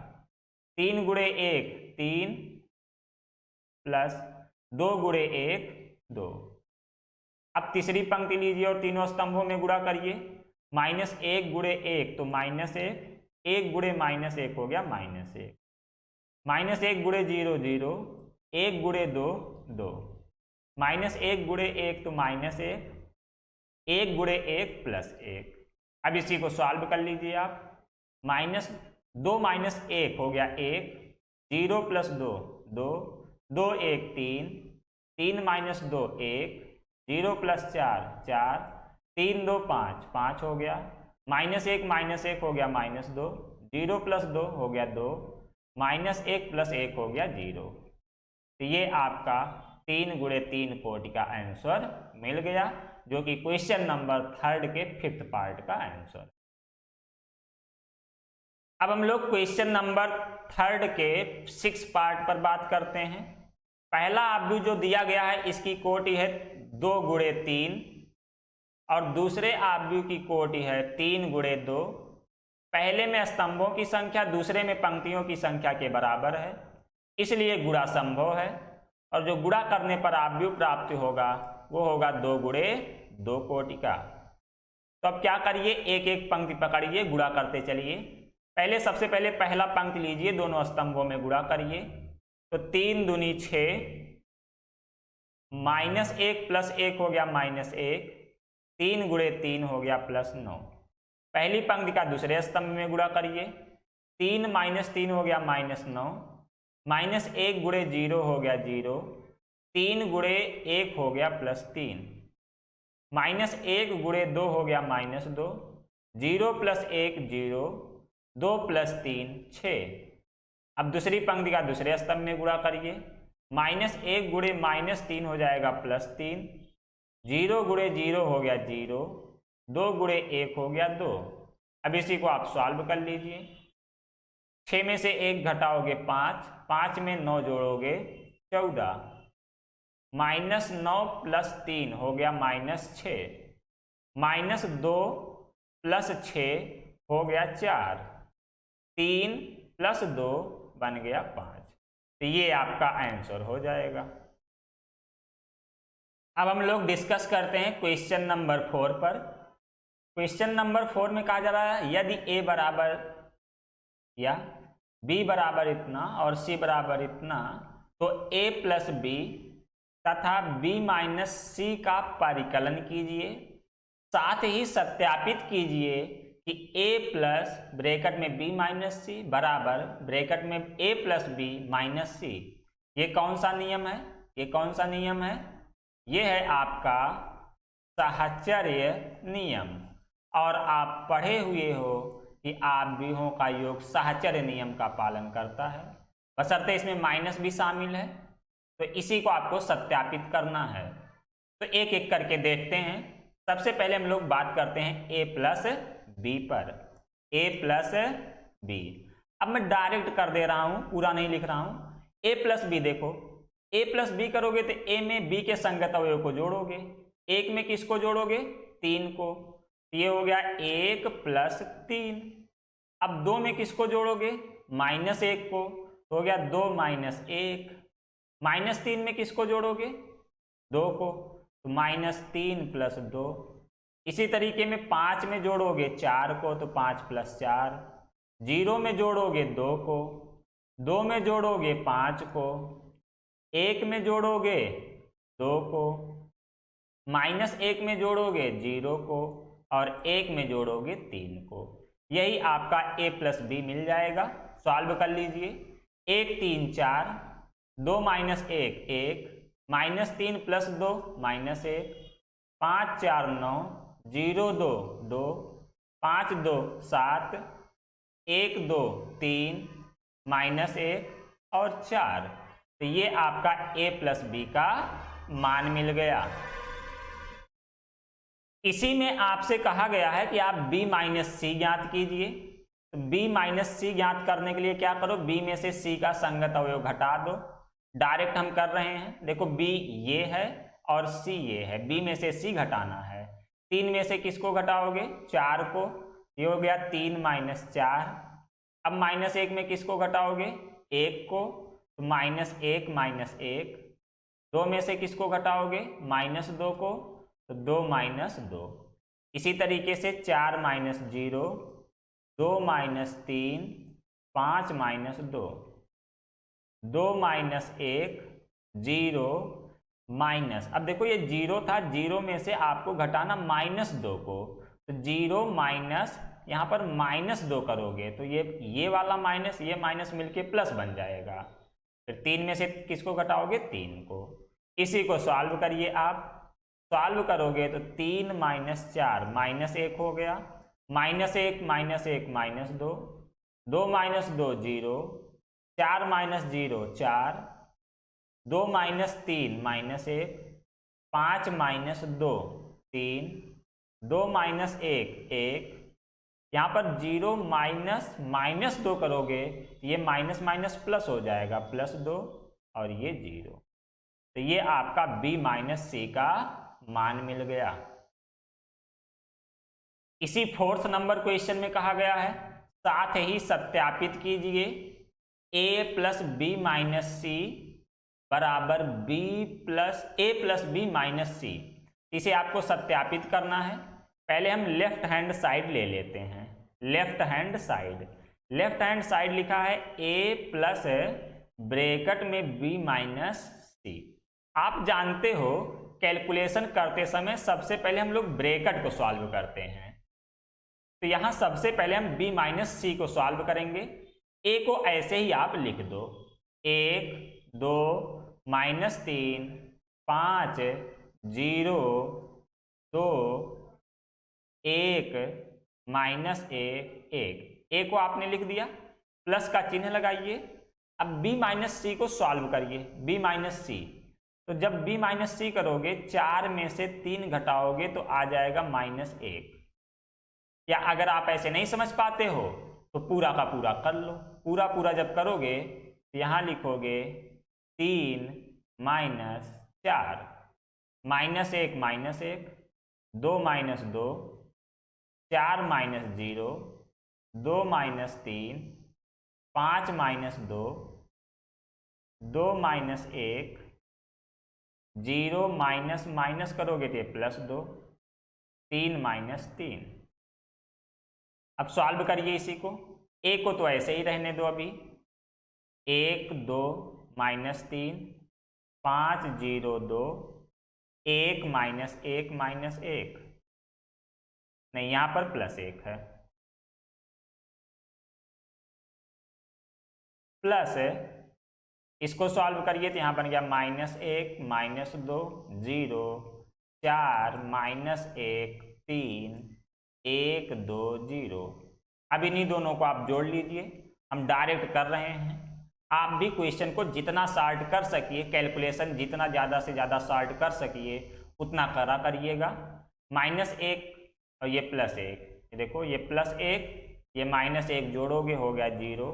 A: 3 गुणे 1 3 + 2 गुणे 1 2। अब तीसरी पंक्ति लीजिए और तीनों स्तंभों में गुणा करिए। -1 गुणे 1 तो -1, 1 गुणे -1 हो गया -1, -1 गुणे 0 0, 1 गुणे 2 2, -1 गुणे 1 तो -1, 1 गुणे 1 + 1। अब इसी को सॉल्व कर लीजिए आप। -2 - 1 हो गया 1, 0 + 2 2, 2 1 3, 3 - 2 1, 0 + 4 4, 3 2 5 5 हो गया, -1 -1 हो गया -2, 0 + 2 हो गया 2, -1 + 1 हो गया 0। तो ये आपका 3 गुणे 3 कोटि का आंसर मिल गया, जो कि क्वेश्चन नंबर 3 के 5th पार्ट का आंसर। अब हम लोग क्वेश्चन नंबर 3 के 6th पार्ट पर बात करते हैं। पहला आव्यूह जो दिया गया है इसकी कोटि है 2 गुणे 3 और दूसरे आव्यूह की कोटि है 3 गुणे 2। पहले में स्तंभों की संख्या दूसरे में पंक्तियों की संख्या के बराबर है, इसलिए गुणा संभव है, और जो गुणा करने पर आव्यूह प्राप्त होगा वो होगा 2 गुणे 2 कोटि का। तो अब क्या करिए, एक एक पंक्ति पकड़िए, गुणा करते चलिए। पहले सबसे पहले पहला पंक्ति लीजिए, दोनों स्तंभों में गुणा करिए। तो 3 दूनी 6, -1 + 1 हो गया -1, 3 गुणे 3 हो गया +9। पहली पंक्ति का दूसरे स्तंभ में गुणा करिए। 3 - 3 हो गया -9, -1 गुणे 0 हो गया 0, 3 गुणे 1 हो गया +3, -1 गुणे 2 हो गया -2, 0 + 1 0, 2 + 3 6। अब दूसरी पंक्ति का दूसरे स्तंभ में गुणा करिए। -1 गुणे -3 हो जाएगा +3, 0 गुणे 0 हो गया 0, 2 गुणे 1 हो गया 2। अब इसी को आप सॉल्व कर लीजिए। 6 में से 1 घटाओगे 5, 5 में 9 जोड़ोगे 14, -9 + 3 हो गया -6, -2 + 6 हो गया 4, 3 + 2 बन गया 5। तो ये आपका आंसर हो जाएगा। अब हम लोग डिस्कस करते हैं क्वेश्चन नंबर 4 पर। क्वेश्चन नंबर 4 में कहा जा रहा है, यदि a बराबर या b बराबर इतना और c बराबर इतना, तो a + b तथा b - c का परिकलन कीजिए। साथ ही सत्यापित कीजिए कि a प्लस ब्रैकेट में b - c बराबर ब्रैकेट में a + b - c ये कौन सा नियम है? ये कौन सा नियम है? ये है आपका साहचर्य नियम। और आप पढ़े हुए हो कि आव्यूहों का योग साहचर्य नियम का पालन करता है, बशर्ते इसमें माइनस भी शामिल है। तो इसी को आपको सत्यापित करना है। तो एक एक करके देखते हैं। सबसे पहले हम लोग बात करते हैं a प्लस बी पर। a प्लस बी, अब मैं डायरेक्ट कर दे रहा हूं, पूरा नहीं लिख रहा हूं। a प्लस बी, देखो a प्लस बी करोगे तो a में b के संगत अवयव को जोड़ोगे, एक में किसको जोड़ोगे? 3 को। ये हो गया 1 प्लस 3। अब 2 में किसको जोड़ोगे? -1 को, तो हो गया 2 माइनस 1। -3 में किसको जोड़ोगे? 2 को, तो -3 प्लस 2। इसी तरीके में 5 में जोड़ोगे 4 को, तो 5 प्लस 4। 0 में जोड़ोगे 2 को, 2 में जोड़ोगे 5 को, 1 में जोड़ोगे 2 को, -1 में जोड़ोगे 0 को, और 1 में जोड़ोगे 3 को। यही आपका a प्लस बी मिल जाएगा। सॉल्व कर लीजिए। 1 3 4, 2 माइनस 1 1, -3 प्लस 2 -1, 5 4 9, 0 2 2, 5 2 7, 1 2 3, -1 और 4। तो ये आपका a प्लस बी का मान मिल गया। इसी में आपसे कहा गया है कि आप b माइनस सी ज्ञात कीजिए। तो b माइनस सी ज्ञात करने के लिए क्या करो? b में से c का संगत अवयव घटा दो। डायरेक्ट हम कर रहे हैं। देखो b ये है और c ये है, b में से c घटाना है। 3 में से किसको घटाओगे? 4 को, ये हो गया 3 माइनस 4। अब -1 में किसको घटाओगे? 1 को, तो -1 माइनस 1। 2 में से किसको घटाओगे? -2 को, तो 2 माइनस 2। इसी तरीके से 4 minus 0, 2 minus 3, 5 minus 2, 2 minus 1, 0 minus, अब देखो ये 0 था, 0 में से आपको घटाना -2 को, तो 0 माइनस, यहाँ पर -2 करोगे तो ये वाला माइनस ये माइनस मिलके प्लस बन जाएगा। फिर 3 में से किसको घटाओगे? 3 को। इसी को सॉल्व करिए आप। सॉल्व करोगे तो 3 माइनस 4 -1 हो गया, -1 minus 1 -2, 2 minus 2 0, 4 minus 0 4, 2 minus 3 -1, 5 minus 2 3, 2 minus 1 1। यहाँ पर 0 माइनस 2 करोगे ये माइनस माइनस प्लस हो जाएगा, +2 और ये 0। तो ये आपका b माइनस सी का मान मिल गया। इसी 4th नंबर क्वेश्चन में कहा गया है, साथ ही सत्यापित कीजिए a प्लस बी माइनस सी बराबर a प्लस बी माइनस सी। इसे आपको सत्यापित करना है। पहले हम लेफ्ट हैंड साइड ले लेते हैं। लेफ्ट हैंड साइड लिखा है a प्लस ब्रैकेट में b माइनस सी। आप जानते हो कैलकुलेशन करते समय सबसे पहले हम लोग ब्रैकेट को सॉल्व करते हैं। तो यहां सबसे पहले हम b माइनस सी को सॉल्व करेंगे। a को ऐसे ही आप लिख दो, 1 2 -3 5 0 2 1 -1 1। a को आपने लिख दिया, प्लस का चिन्ह लगाइए। अब b माइनस सी को सॉल्व करिए, b माइनस सी। तो जब b माइनस सी करोगे 4 में से 3 घटाओगे तो आ जाएगा -1। या अगर आप ऐसे नहीं समझ पाते हो तो पूरा का पूरा कर लो। पूरा जब करोगे तो यहाँ लिखोगे 3 minus 4, -1 -1, 2 minus 2, 4 minus 0, 2 minus 3, 5 minus 2, 2 minus 1, 0 minus minus करोगे तो +2, 3 माइनस 3। अब सॉल्व करिए इसी को। a को तो ऐसे ही रहने दो अभी, 1 2 -3 5 0 2, 1 -1 -1, नहीं यहाँ पर +1 है, प्लस इसको सॉल्व करिए तो यहाँ बन गया -1 -2 0 4 -1 3 1 2 0। अब इन्हीं दोनों को आप जोड़ लीजिए, हम डायरेक्ट कर रहे हैं। आप भी क्वेश्चन को जितना सॉल्व कर सकिए, कैलकुलेशन जितना ज़्यादा से ज़्यादा सॉल्व कर सकिए उतना करा करिएगा। -1 और ये +1, ये देखो ये +1 ये -1 जोड़ोगे हो गया 0,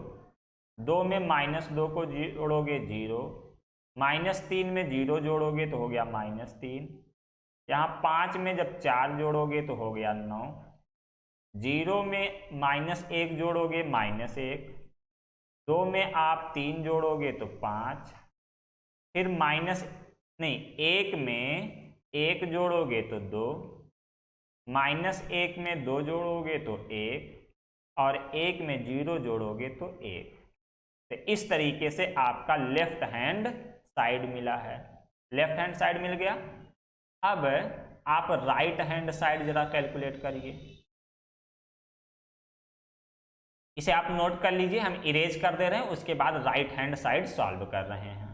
A: 2 में -2 को जोड़ोगे 0, -3 में 0 जोड़ोगे तो हो गया -3, यहाँ 5 में जब 4 जोड़ोगे तो हो गया 9, 0 में -1 जोड़ोगे -1, 2 में आप 3 जोड़ोगे तो 5, फिर -1 में 1 जोड़ोगे तो 2, -1 में 2 जोड़ोगे तो 1 और 1 में 0 जोड़ोगे तो 1। तो इस तरीके से आपका लेफ्ट हैंड साइड मिला है। लेफ्ट हैंड साइड मिल गया। अब आप राइट हैंड साइड जरा कैलकुलेट करिए। इसे आप नोट कर लीजिए, हम इरेज कर दे रहे हैं, उसके बाद राइट हैंड साइड सॉल्व कर रहे हैं।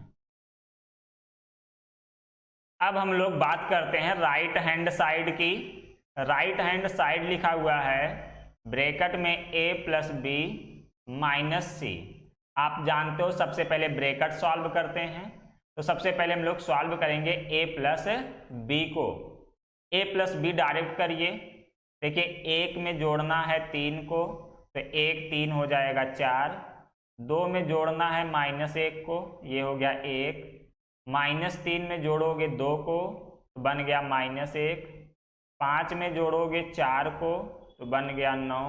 A: अब हम लोग बात करते हैं राइट हैंड साइड की। राइट हैंड साइड लिखा हुआ है ब्रैकेट में a + b - c। आप जानते हो सबसे पहले ब्रैकेट सॉल्व करते हैं, तो सबसे पहले हम लोग सॉल्व करेंगे a + b को। a + b डायरेक्ट करिए। देखिए 1 में जोड़ना है 3 को तो 1 3 हो जाएगा 4, 2 में जोड़ना है -1 को, ये हो गया 1, -3 में जोड़ोगे 2 को तो बन गया -1, 5 में जोड़ोगे 4 को तो बन गया 9,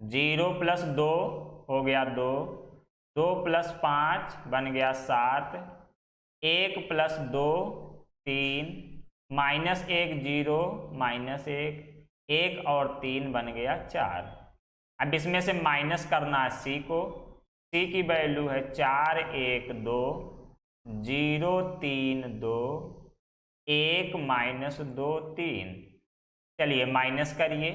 A: 0 + 2 हो गया 2, 2 + 5 बन गया 7, 1 + 2 3, -1 0 -1, 1 और 3 बन गया 4। अब इसमें से माइनस करना है c को। c की वैल्यू है 4 1 2 0 3 2 1 -2 3। चलिए माइनस करिए।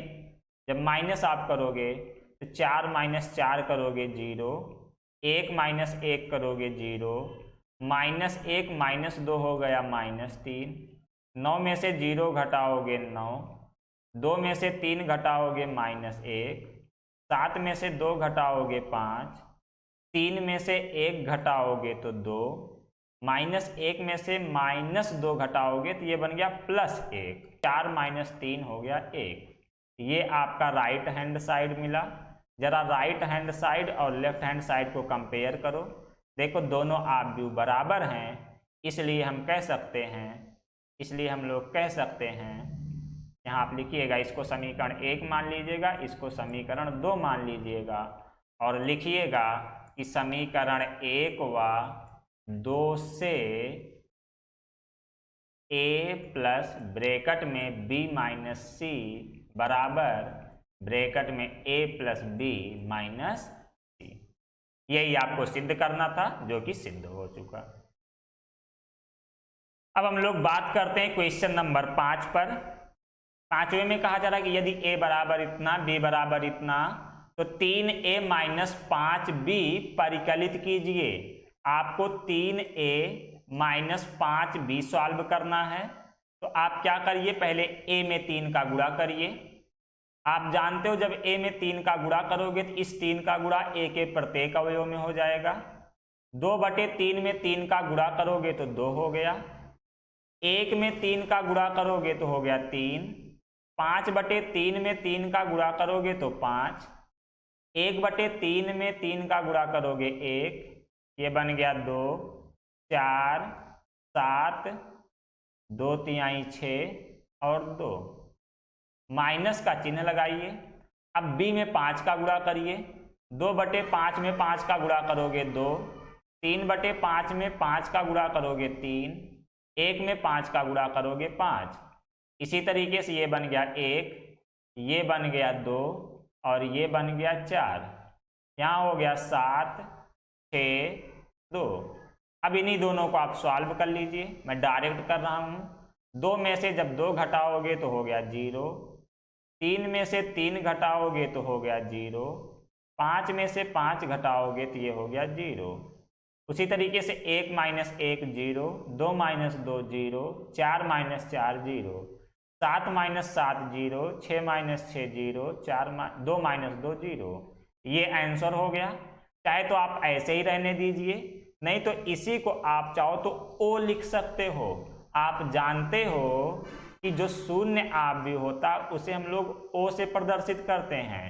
A: जब माइनस आप करोगे तो 4 - 4 करोगे 0, 1 - 1 करोगे 0, -1 -2 हो गया -3, 9 में से 0 घटाओगे 9, 2 में से 3 घटाओगे -1, 7 में से 2 घटाओगे 5, 3 में से 1 घटाओगे तो 2, -1 में से -2 घटाओगे तो ये बन गया +1, 4 - 3 हो गया 1। ये आपका राइट हैंड साइड मिला। जरा राइट हैंड साइड और लेफ्ट हैंड साइड को कंपेयर करो। देखो दोनों आप व्यू बराबर हैं, इसलिए हम कह सकते हैं, इसलिए हम लोग कह सकते हैं, यहाँ आप लिखिएगा, इसको समीकरण 1 मान लीजिएगा, इसको समीकरण 2 मान लीजिएगा और लिखिएगा कि समीकरण 1 व 2 से a प्लस ब्रैकेट में b - c बराबर ब्रैकेट में a + b - c। यही आपको सिद्ध करना था, जो कि सिद्ध हो चुका। अब हम लोग बात करते हैं क्वेश्चन नंबर 5 पर। 5वें में कहा जा रहा है कि यदि a बराबर इतना, b बराबर इतना, तो 3a - 5b परिकलित कीजिए। आपको 3a - 5b सॉल्व करना है। तो आप क्या करिए, पहले a में 3 का गुणा करिए। आप जानते हो जब a में 3 का गुणा करोगे तो इस 3 का गुणा a के प्रत्येक अवयव में हो जाएगा। 2/3 में 3 का गुणा करोगे तो 2 हो गया। 1 में 3 का गुणा करोगे तो हो गया 3। 5/3 में 3 का गुणा करोगे तो 5। 1/3 में 3 का गुणा करोगे 1, ये बन गया 2, 4 7 2 तिहाई 6 और 2। माइनस का चिन्ह लगाइए। अब b में 5 का गुणा करिए। 2/5 में 5 का गुणा करोगे 2, 3/5 में 5 का गुणा करोगे 3, 1 में 5 का गुणा करोगे 5। इसी तरीके से ये बन गया 1, ये बन गया 2 और ये बन गया 4। यहाँ हो गया 7 6 2। अब इन्हीं दोनों को आप सॉल्व कर लीजिए। मैं डायरेक्ट कर रहा हूँ। 2 में से जब 2 घटाओगे तो हो गया 0, 3 में से 3 घटाओगे तो हो गया 0, 5 में से 5 घटाओगे तो ये हो गया 0। उसी तरीके से 1 minus 1 0, 2 minus 2 0, 4 minus 4 0, 7 minus 7 0, 6 minus 6 0, 2 minus 2 0। ये आंसर हो गया। चाहे तो आप ऐसे ही रहने दीजिए, नहीं तो इसी को आप चाहो तो ओ लिख सकते हो। आप जानते हो कि जो शून्य आव्यूह भी होता उसे हम लोग ओ से प्रदर्शित करते हैं,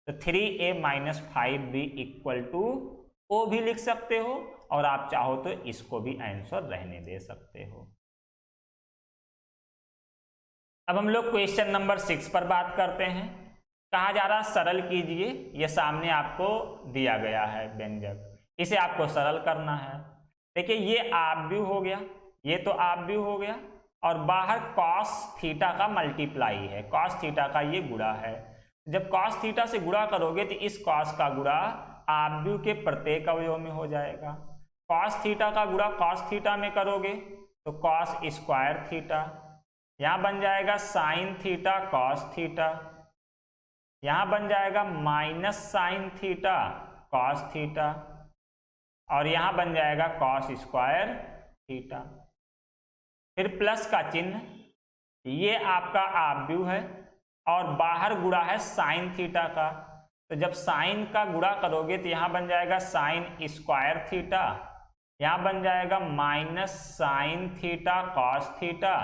A: तो 3a minus 5b equal two O भी लिख सकते हो, और आप चाहो तो इसको भी आंसर रहने दे सकते हो। अब हम लोग क्वेश्चन नंबर 6 पर बात करते हैं। कहा जा रहा सरल कीजिए, ये सामने आपको दिया गया है व्यंजक, इसे आपको सरल करना है। देखिए ये आव्यूह हो गया, ये तो आव्यूह हो गया, और बाहर cos थीटा का मल्टीप्लाई है, cos थीटा का ये गुणा है। जब cos थीटा से गुणा करोगे तो इस cos का गुणा आव्यूह के प्रत्येक अवयव में हो जाएगा। cos थीटा का गुणा cos थीटा में करोगे तो cos स्क्वायर थीटा, यहां बन जाएगा साइन थीटा cos थीटा, यहां बन जाएगा minus sine theta cos theta, और यहां बन जाएगा cos स्क्वायर थीटा। फिर प्लस का चिन्ह, ये आपका आव्यूह है और बाहर गुणा है साइन थीटा का, तो जब साइन का गुणा करोगे तो यहां बन जाएगा साइन स्क्वायर थीटा, यहां बन जाएगा minus sine theta cos theta,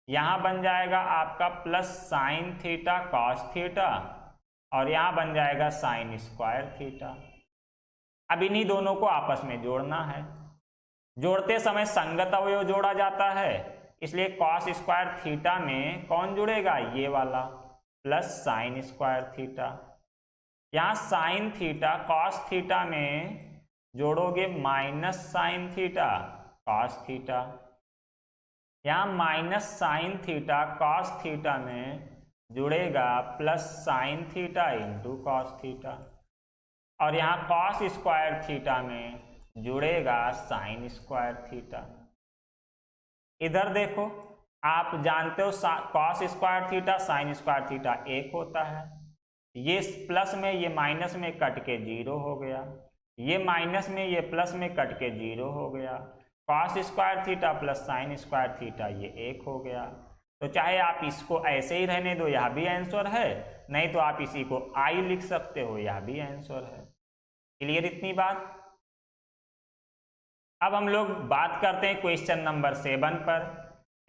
A: यहां बन जाएगा आपका plus sine theta cos theta, और यहां बन जाएगा साइन स्क्वायर थीटा। अब इन्हीं दोनों को आपस में जोड़ना है। जोड़ते समय संगत अवयव जोड़ा जाता है, इसलिए cos स्क्वायर थीटा में कौन जुड़ेगा, ये वाला, प्लस साइन स्क्वायर थीटा। यहाँ साइन थीटा cos थीटा में जोड़ोगे minus sine theta cos theta, यहाँ minus sine theta cos theta में जुड़ेगा plus sine theta into cos theta, और यहाँ cos स्क्वायर थीटा में जुड़ेगा साइन स्क्वायर थीटा। इधर देखो, आप जानते हो cos square theta sine square theta एक होता है, ये प्लस में ये माइनस में कट के जीरो हो गया, ये माइनस में ये प्लस में कट के जीरो हो गया, cos square theta plus sine square theta ये एक हो गया। तो चाहे आप इसको ऐसे ही रहने दो, यह भी आंसर है, नहीं तो आप इसी को आई लिख सकते हो, यह भी आंसर है। क्लियर इतनी बात। अब हम लोग बात करते हैं क्वेश्चन नंबर 7 पर।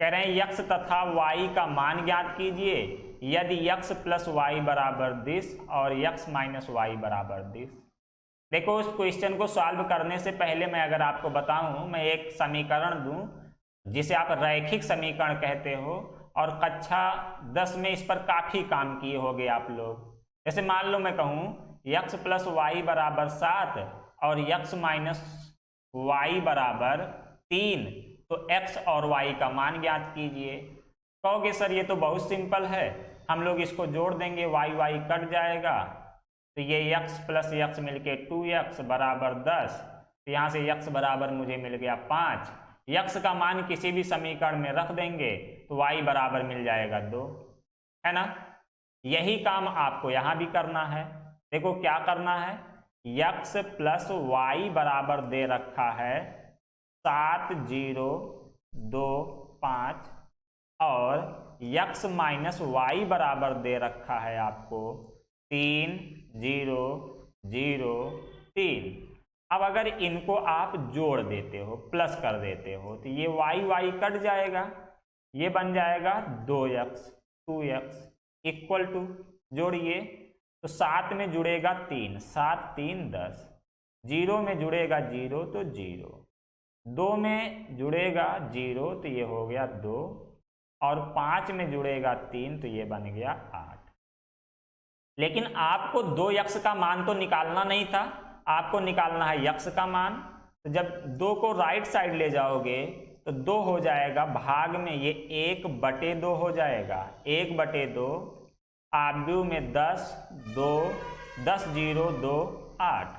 A: कह रहे हैं यक्स तथा वाई का मान ज्ञात कीजिए यदि यक्स प्लस वाई बराबर 10 और यक्स माइनस वाई बराबर 10। देखो, उस क्वेश्चन को सॉल्व करने से पहले मैं अगर आपको बताऊं, मैं एक समीकरण दूं जिसे आप रैखिक समीकरण कहते हो, और कक्षा 10 में इस पर काफी काम किए होंगे आप लोग। जैसे मान लो मैं कहूं यक्स प्लस वाई बराबर 7 और यक्स माइनस वाई बराबर 3, तो x और y का मान ज्ञात कीजिए। कहोगे सर ये तो बहुत सिंपल है, हम लोग इसको जोड़ देंगे, y कट जाएगा, तो ये x प्लस x मिलके 2x बराबर 10, तो यहाँ से x बराबर मुझे मिल गया 5। x का मान किसी भी समीकरण में रख देंगे तो y बराबर मिल जाएगा 2, है ना। यही काम आपको यहाँ भी करना है। देखो क्या करना है, x प्लस वाई बराबर दे रखा है 7 0 2 5, और x माइनस वाई बराबर दे रखा है आपको 3 0 0 3। अब अगर इनको आप जोड़ देते हो, प्लस कर देते हो, तो ये y कट जाएगा, ये बन जाएगा 2x 2x इक्वल टू, जोड़िए तो 7 में जुड़ेगा 3, 7 3 10, 0 में जुड़ेगा 0 तो 0, 2 में जुड़ेगा 0 तो ये हो गया 2, और 5 में जुड़ेगा 3 तो ये बन गया 8। लेकिन आपको 2x का मान तो निकालना नहीं था, आपको निकालना है x का मान। तो जब 2 को राइट साइड ले जाओगे तो 2 हो जाएगा भाग में, ये 1/2 हो जाएगा, 1/2 आव्यूह में 10 2 10 0 2 8।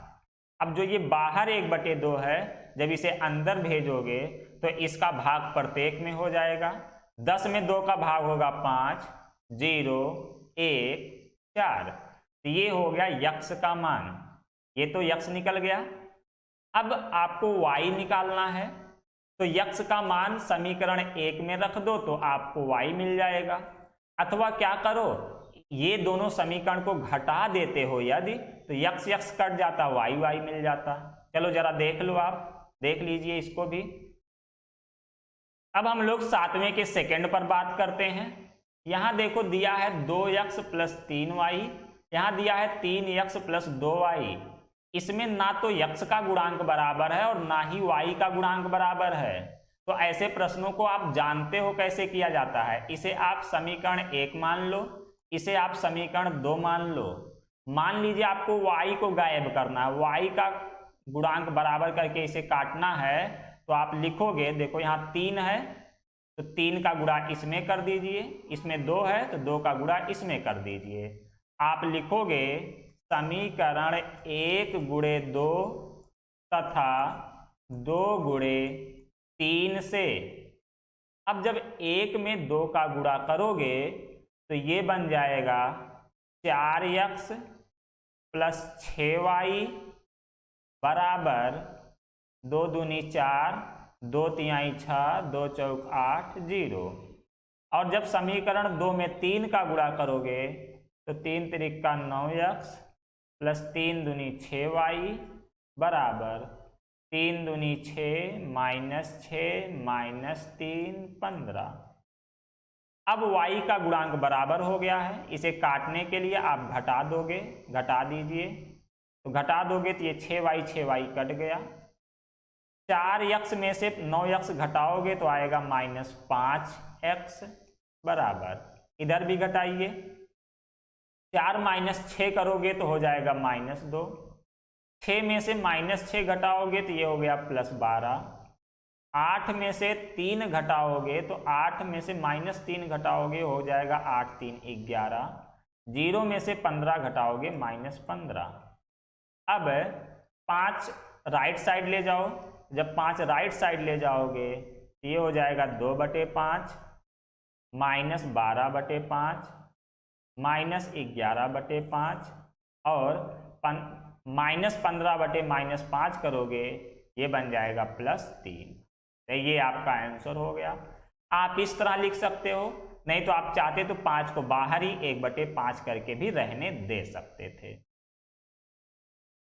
A: अब जो ये बाहर 1/2 है, जब इसे अंदर भेजोगे तो इसका भाग प्रत्येक में हो जाएगा। 10 में 2 का भाग होगा 5 0 1 4, तो ये हो गया यक्स का मान, ये तो यक्स निकल गया। अब आपको y निकालना है, तो x का मान समीकरण 1 में रख दो तो आपको y मिल जाएगा। अथवा क्या करो, ये दोनों समीकरण को घटा देते हो यदि, तो x कट जाता, y मिल जाता। चलो जरा देख लो, आप देख लीजिए इसको भी। अब हम लोग 7वें के सेकंड पर बात करते हैं। यहां देखो दिया है 2x प्लस 3y, यहां दिया है 3x प्लस 2y। इसमें ना तो x का गुणांक बराबर है और ना ही y का गुणांक बराबर है। तो ऐसे प्रश्नों को आप जानते हो कैसे किया जाता है। इसे आप समीकरण 1 मान लो, इसे आप समीकरण 2 मान लो। मान लीजिए आपको y को गायब करना है, y का गुणांक बराबर करके इसे काटना है, तो आप लिखोगे, देखो यहाँ 3 है तो 3 का गुणा इसमें कर दीजिए, इसमें 2 है तो 2 का गुणा इसमें कर दीजिए। आप लिखोगे समीकरण 1 गुणे 2 तथा 2 गुणे 3 से। अब जब 1 में 2 का गुणा करोगे तो ये बन जाएगा 4x प्लस 6y बराबर 2 दूनी 4, 2 तिहाई 6, 2 चौक 8, 0। और जब समीकरण 2 में 3 का गुणा करोगे तो 3 तिरिका 9x प्लस 3 दूनी 6y बराबर 3 दूनी 6 माइनस 6 माइनस 3 15। अब y का गुणांक बराबर हो गया है, इसे काटने के लिए आप घटा दोगे, घटा दीजिए, तो घटा दोगे तो ये 6y कट गया। 4x में से 9x घटाओगे तो आएगा माइनस 5x बराबर, इधर भी घटाइए, 4 माइनस 6 करोगे तो हो जाएगा माइनस 2, 6 में से माइनस 6 घटाओगे तो ये हो गया प्लस 12, 8 में से 3 घटाओगे तो 8 में से माइनस 3 घटाओगे हो जाएगा 8 3 11, 0 में से 15 घटाओगे माइनस 15। अब 5 राइट साइड ले जाओ, जब 5 राइट साइड ले जाओगे तो ये हो जाएगा 2/5 माइनस 12/5 माइनस 11/5 और माइनस 15/-5 करोगे ये बन जाएगा प्लस 3। तो ये आपका आंसर हो गया। आप इस तरह लिख सकते हो, नहीं तो आप चाहते तो 5 को बाहर ही 1/5 करके भी रहने दे सकते थे।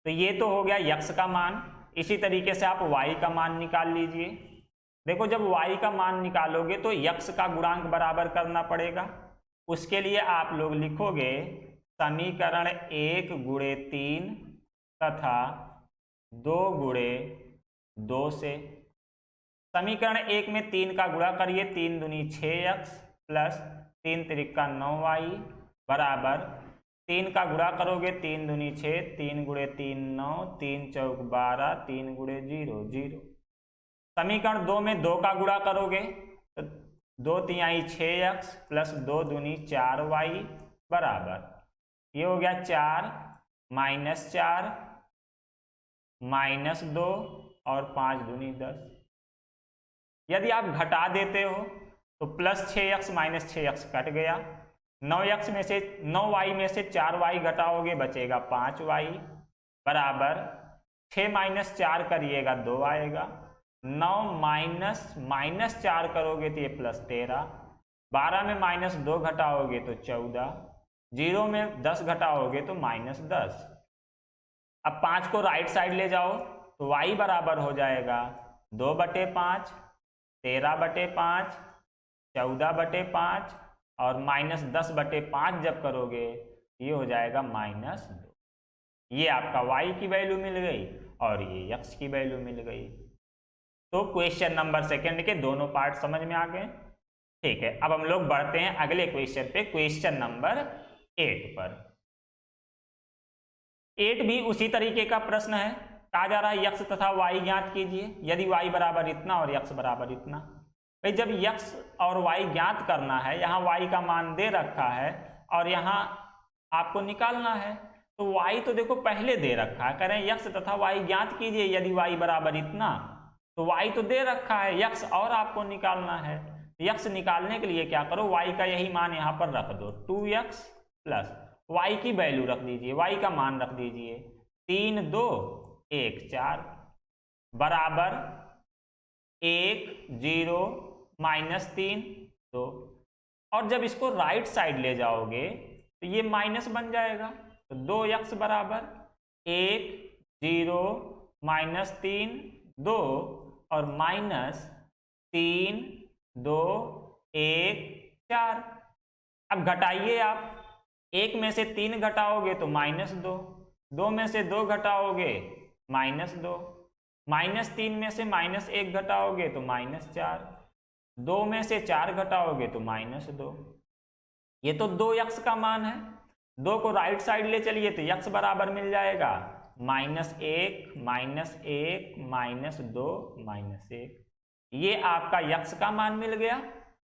A: तो ये तो हो गया x का मान। इसी तरीके से आप y का मान निकाल लीजिए। देखो जब y का मान निकालोगे तो x का गुणांक बराबर करना पड़ेगा। उसके लिए आप लोग लिखोगे समीकरण 1 गुणे 3 तथा 2 गुणे 2 से। समीकरण 1 में 3 का गुणा करिए, 3 दूनी 6x प्लस 3 तिरिका 9y बराबर 3 का गुणा करोगे 3 दूनी 6, 3 गुणे 3 9, 3 चौक 12, 3 गुणे 0 0। समीकरण 2 में 2 का गुणा करोगे तो 2 तिहाई 6x प्लस 2 दूनी 4y बराबर ये हो गया 4 माइनस 4 माइनस 2 और 5 दूनी 10। यदि आप घटा देते हो तो plus 6x minus 6x cut गया, 9x में से 9y में से 4y घटाओगे बचेगा 5y बराबर 6 माइनस 4 करिएगा 2 आएगा, 9 माइनस 4 करोगे तो ये प्लस 13, 12 में माइनस 2 घटाओगे तो 14, 0 में 10 घटाओगे तो माइनस 10। अब 5 को राइट साइड ले जाओ तो y बराबर हो जाएगा 2/5, 13/5, 14/5 और माइनस 10/5 जब करोगे ये हो जाएगा माइनस 2। ये आपका y की वैल्यू मिल गई और ये x की वैल्यू मिल गई। तो क्वेश्चन नंबर सेकंड के दोनों पार्ट समझ में आ गए। ठीक है, अब हम लोग बढ़ते हैं अगले क्वेश्चन पे, क्वेश्चन नंबर 8 पर। 8 भी उसी तरीके का प्रश्न है। कहा जा रहा है x तथा y ज्ञात कीजिए यदि y बराबर इतना और x बराबर इतना। भाई जब x और y ज्ञात करना है, यहाँ y का मान दे रखा है और यहाँ आपको निकालना है, तो y तो देखो पहले दे रखा है, कह रहे हैं x तथा y ज्ञात कीजिए यदि y बराबर इतना, तो y तो दे रखा है, x और आपको निकालना है। x निकालने के लिए क्या करो, y का यही मान यहाँ पर रख दो, 2x प्लस y की वैल्यू रख दीजिए, y का मान रख दीजिए 3 2 1 4। बराबर 1 0 -3 2। और जब इसको राइट साइड ले जाओगे तो ये माइनस बन जाएगा। तो 2x बराबर 1 0 -3 2 और -3 2 1 4। अब घटाइए आप, 1 में से 3 घटाओगे तो -2, 2 में से 2 घटाओगे -2, -3 में से -1 घटाओगे तो -4, 2 में से 4 घटाओगे तो -2। ये तो 2x का मान है। 2 को राइट साइड ले चलिए तो x बराबर मिल जाएगा -1 -1 -2 -1। ये आपका x का मान मिल गया।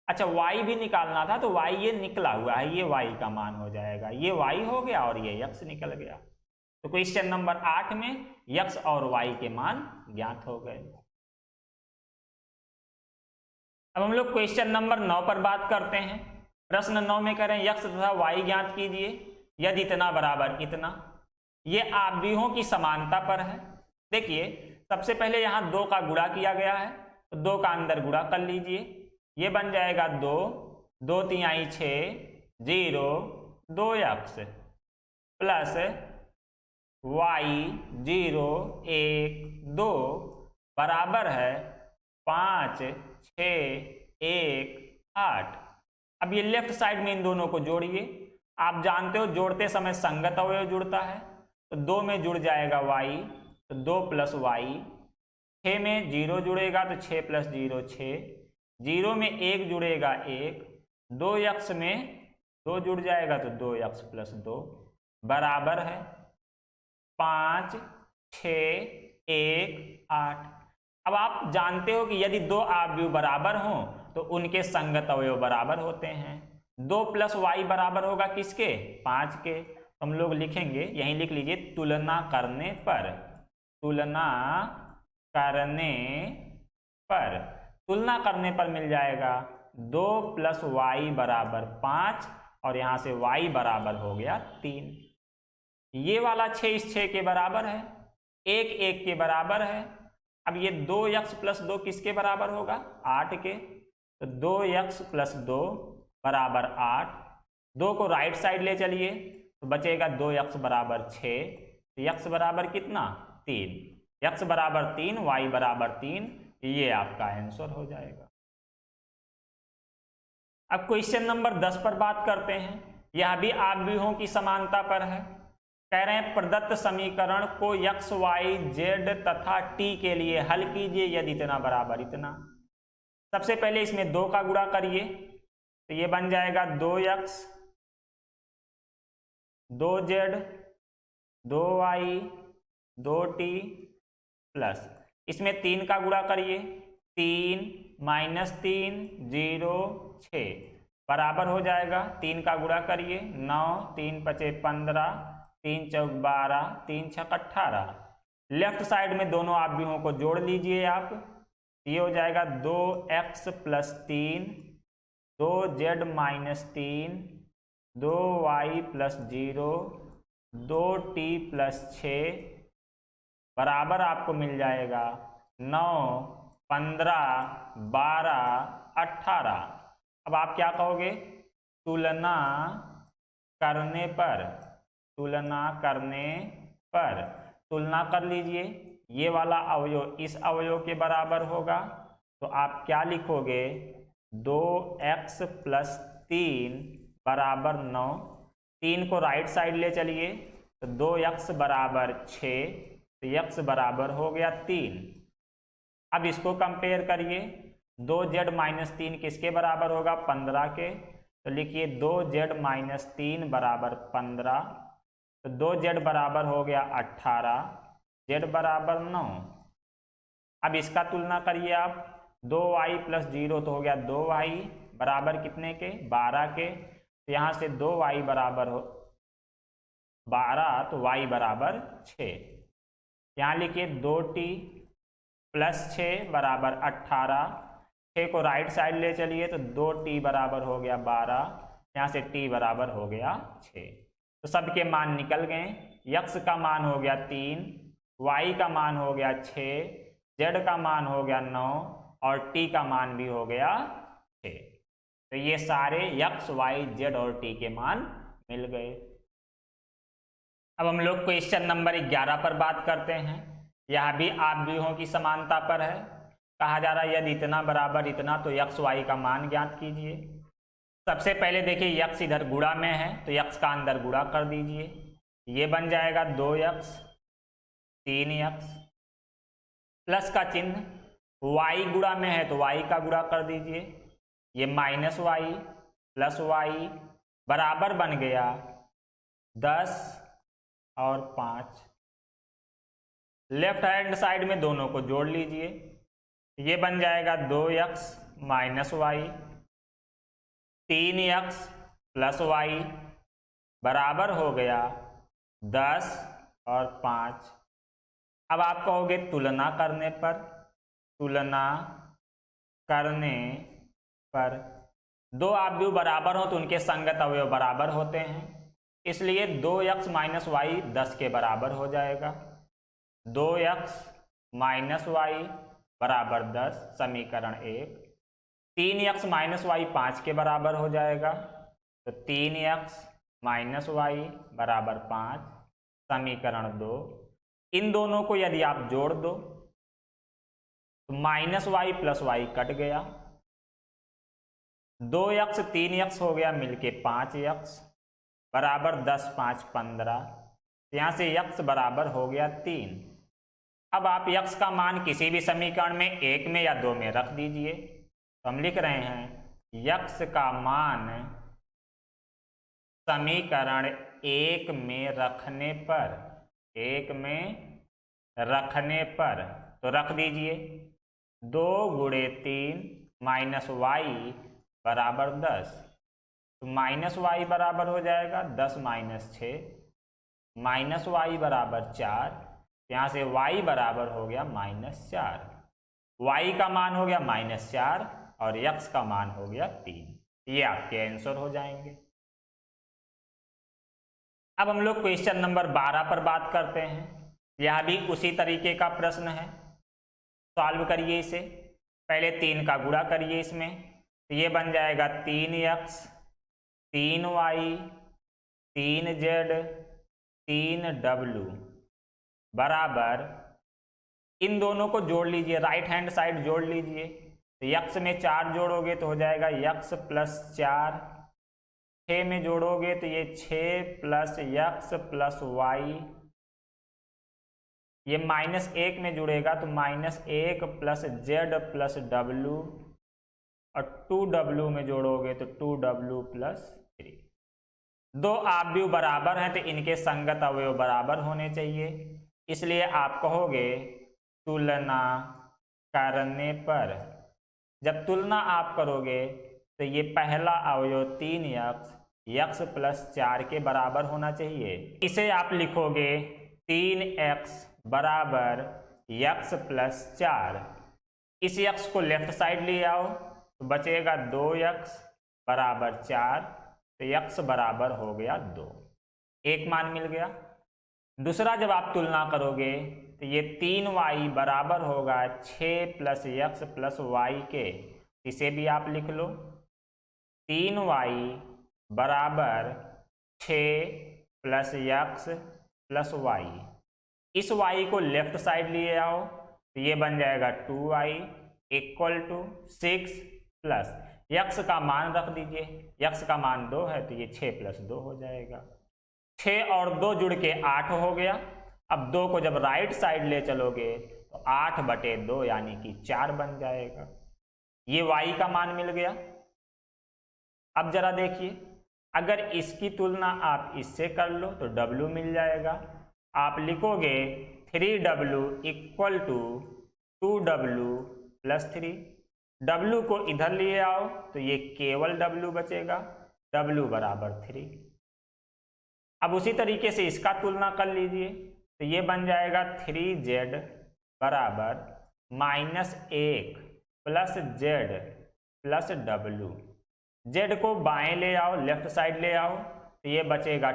A: अच्छा, y भी निकालना था तो y ये निकला हुआ है, ये y का मान हो जाएगा। ये y हो गया और ये x निकल गया। तो क्वेश्चन नंबर 8 में x और y के मान ज्ञात हो गए। अब हम लोग क्वेश्चन नंबर 9 पर बात करते हैं। प्रश्न 9 में कह रहे हैं x तथा y ज्ञात कीजिए यदि इतना बराबर इतना। ये आव्यूहों की समानता पर है। देखिए, सबसे पहले यहाँ 2 का गुणा किया गया है तो 2 का अंदर गुणा कर लीजिए। ये बन जाएगा 2 2 तिहाई 6 0 2x प्लस y 0 1 2 बराबर है 5 6 1 8। अब ये लेफ्ट साइड में इन दोनों को जोड़िए। आप जानते हो जोड़ते समय संगत अवयव जुड़ता है, तो 2 में जुड़ जाएगा y, तो 2 + y। 6 में 0 जुड़ेगा तो 6 + 0 6, 0 में 1 जुड़ेगा 1, 2x में 2 जुड़ जाएगा तो 2x + 2 बराबर है 5 6 1 8। अब आप जानते हो कि यदि 2 आव्यूह बराबर हों तो उनके संगत अवयव बराबर होते हैं। 2 + y बराबर होगा किसके? 5 के। हम लोग लिखेंगे, यहीं लिख लीजिए, तुलना करने पर, तुलना करने पर, तुलना करने पर मिल जाएगा 2 + y बराबर 5 और यहां से y बराबर हो गया 3। ये वाला 6 इस 6 के बराबर है, 1 1 के बराबर है। अब ये 2x + 2 किसके बराबर होगा? 8 के। तो 2x + 2 बराबर 8। 2 को राइट साइड ले चलिए तो बचेगा 2x बराबर 6। तो x बराबर कितना? 3। x बराबर 3 y बराबर 3, ये आपका आंसर हो जाएगा। अब क्वेश्चन नंबर 10 पर बात करते हैं। यह भी आव्यूहों की समानता पर है। कह रहे हैं प्रदत्त समीकरण को x y z तथा t के लिए हल कीजिए यदि इतना बराबर इतना। सबसे पहले इसमें 2 का गुणा करिए तो ये बन जाएगा 2x 2z 2y 2t plus इसमें 3 का गुणा करिए 3 -3 0 6 बराबर हो जाएगा। 3 का गुणा करिए 9 3 5 15 3 4 12 3 6 18। लेफ्ट साइड में दोनों आव्यूहों को जोड़ लीजिए आप। ये हो जाएगा 2x + 3 2z - 3 2y + 0 2t + 6 बराबर आपको मिल जाएगा 9 15 12 18। अब आप क्या कहोगे? तुलना करने पर, तुलना करने पर, तुलना कर लीजिए। ये वाला अवयव इस अवयव के बराबर होगा तो आप क्या लिखोगे? 2x + 3 बराबर 9। 3 को राइट साइड ले चलिए तो 2x बराबर 6, तो x बराबर हो गया 3। अब इसको कंपेयर करिए। 2z - 3 किसके बराबर होगा? 15 के। तो लिखिए 2z - 3 बराबर 15, तो 2z बराबर हो गया 18, z बराबर 9। अब इसका तुलना करिए आप। 2y + 0 तो हो गया 2y बराबर कितने के? 12 के। तो यहाँ से 2y बराबर हो 12 तो y बराबर 6। यहाँ लिखिए 2t + 6 बराबर 18। 6 को राइट साइड ले चलिए तो 2t बराबर हो गया 12, यहाँ से t बराबर हो गया 6। तो सबके मान निकल गए। x का मान हो गया 3, y का मान हो गया 6, जेड का मान हो गया 9 और टी का मान भी हो गया 6। तो ये सारे एक्स वाई जेड और टी के मान मिल गए। अब हम लोग क्वेश्चन नंबर 11 पर बात करते हैं। यह भी आप व्यूहों की समानता पर है। कहा जा रहा है यदि इतना बराबर इतना तो एक्स वाई का मान ज्ञात कीजिए। सबसे पहले देखिए एक्स इधर गुणा में है तो एक्स का अंदर गुणा कर दीजिए। ये बन जाएगा 2x 3x प्लस का चिन्ह, y गुणा में है तो y का गुणा कर दीजिए। ये माइनस वाई प्लस वाई बराबर बन गया 10 और 5। लेफ्ट हैंड साइड में दोनों को जोड़ लीजिए। ये बन जाएगा 2x minus Y 3x plus Y बराबर हो गया 10 और 5। अब आप कहोगे तुलना करने पर दो अवयव बराबर हो तो उनके संगत अवयव बराबर होते हैं, इसलिए 2x माइनस वाई 10 के बराबर हो जाएगा। 2x माइनस वाई बराबर 10 समीकरण 1। 3x माइनस वाई 5 के बराबर हो जाएगा तो 3x माइनस वाई बराबर 5 समीकरण 2। इन दोनों को यदि आप जोड़ दो तो minus y plus y cut गया, 2x 3x हो गया मिलके 5x बराबर 10 5 15। यहाँ से x बराबर हो गया 3। अब आप x का मान किसी भी समीकरण में 1 में या 2 में रख दीजिए। तो हम लिख रहे हैं x का मान समीकरण 1 में रखने पर तो रख दीजिए 2 गुणे 3 माइनस वाई बराबर 10। तो माइनस वाई बराबर हो जाएगा 10 माइनस 6 माइनस वाई बराबर 4। यहाँ से y बराबर हो गया -4। y का मान हो गया -4 और x का मान हो गया 3। ये आपके आंसर हो जाएंगे। अब हम लोग क्वेश्चन नंबर 12 पर बात करते हैं। यह भी उसी तरीके का प्रश्न है। सॉल्व करिए इसे। पहले 3 का गुणा करिए इसमें, तो ये बन जाएगा 3x 3y 3z 3w बराबर, इन दोनों को जोड़ लीजिए, राइट हैंड साइड जोड़ लीजिए। तो x में 4 जोड़ोगे तो हो जाएगा x प्लस 4, 6 में जोड़ोगे तो ये 6 प्लस x प्लस y, ये -1 में जुड़ेगा तो -1 प्लस z प्लस w और 2w में जोड़ोगे तो 2w प्लस 3। दो अवयव बराबर हैं तो इनके संगत अवयव बराबर होने चाहिए, इसलिए आप कहोगे तुलना करने पर। जब तुलना आप करोगे तो ये पहला अवयव 3x x प्लस 4 के बराबर होना चाहिए। इसे आप लिखोगे 3x बराबर x प्लस 4। इस x को लेफ्ट साइड ले आओ तो बचेगा 2x बराबर 4, तो x बराबर हो गया 2। एक मान मिल गया। दूसरा जब आप तुलना करोगे तो ये 3y बराबर होगा 6 प्लस x प्लस y के, इसे भी आप लिख लो 3y बराबर 6 प्लस x प्लस y। इस y को लेफ्ट साइड लिए आओ तो ये बन जाएगा 2y equal to 6 plus x का मान रख दीजिए, x का मान 2 है तो ये 6 प्लस 2 हो जाएगा। 6 और 2 जुड़ के 8 हो गया। अब 2 को जब राइट साइड ले चलोगे तो 8/2 यानी कि 4 बन जाएगा। ये y का मान मिल गया। अब जरा देखिए, अगर इसकी तुलना आप इससे कर लो तो w मिल जाएगा। आप लिखोगे 3w equal to 2w plus 3। w को इधर लिए आओ तो ये केवल w बचेगा, w बराबर 3। अब उसी तरीके से इसका तुलना कर लीजिए तो ये बन जाएगा 3z बराबर -1 plus z plus w। z को बाएं ले आओ, लेफ्ट साइड ले आओ तो ये बचेगा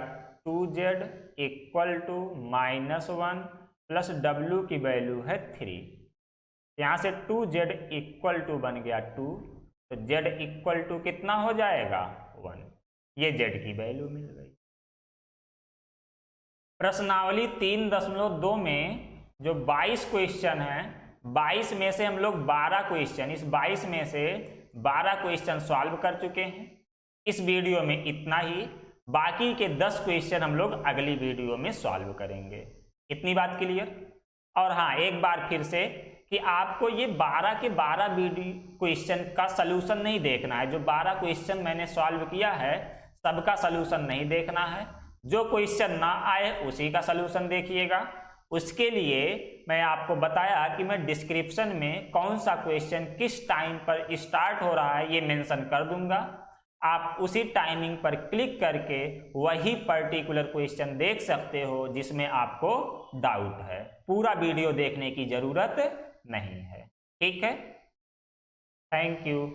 A: 2z equal to -1 plus w की वैल्यू है 3। यहाँ से 2z इक्वल टू बन गया 2, तो z इक्वल टू कितना हो जाएगा 1। ये z की वैल्यू मिल गई। प्रश्नावली 3.2 में जो 22 क्वेश्चन है, 22 में से हम लोग 12 क्वेश्चन, इस 22 में से 12 क्वेश्चन सॉल्व कर चुके हैं इस वीडियो में, इतना ही। बाकी के 10 क्वेश्चन हम लोग अगली वीडियो में सॉल्व करेंगे। इतनी बात क्लियर। और हाँ, एक बार फिर से कि आपको ये 12 के 12 वीडियो क्वेश्चन का सलूशन नहीं देखना है। जो 12 क्वेश्चन मैंने सॉल्व किया है सबका सलूशन नहीं देखना है। जो क्वेश्चन ना आए उसी का सलूशन देखिएगा। उसके लिए मैं आपको बताया कि मैं डिस्क्रिप्शन में कौन सा क्वेश्चन किस टाइम पर स्टार्ट हो रहा है ये मेंशन कर दूंगा। आप उसी टाइमिंग पर क्लिक करके वही पर्टिकुलर क्वेश्चन देख सकते हो जिसमें आपको डाउट है। पूरा वीडियो देखने की जरूरत नहीं है। ठीक है, थैंक यू।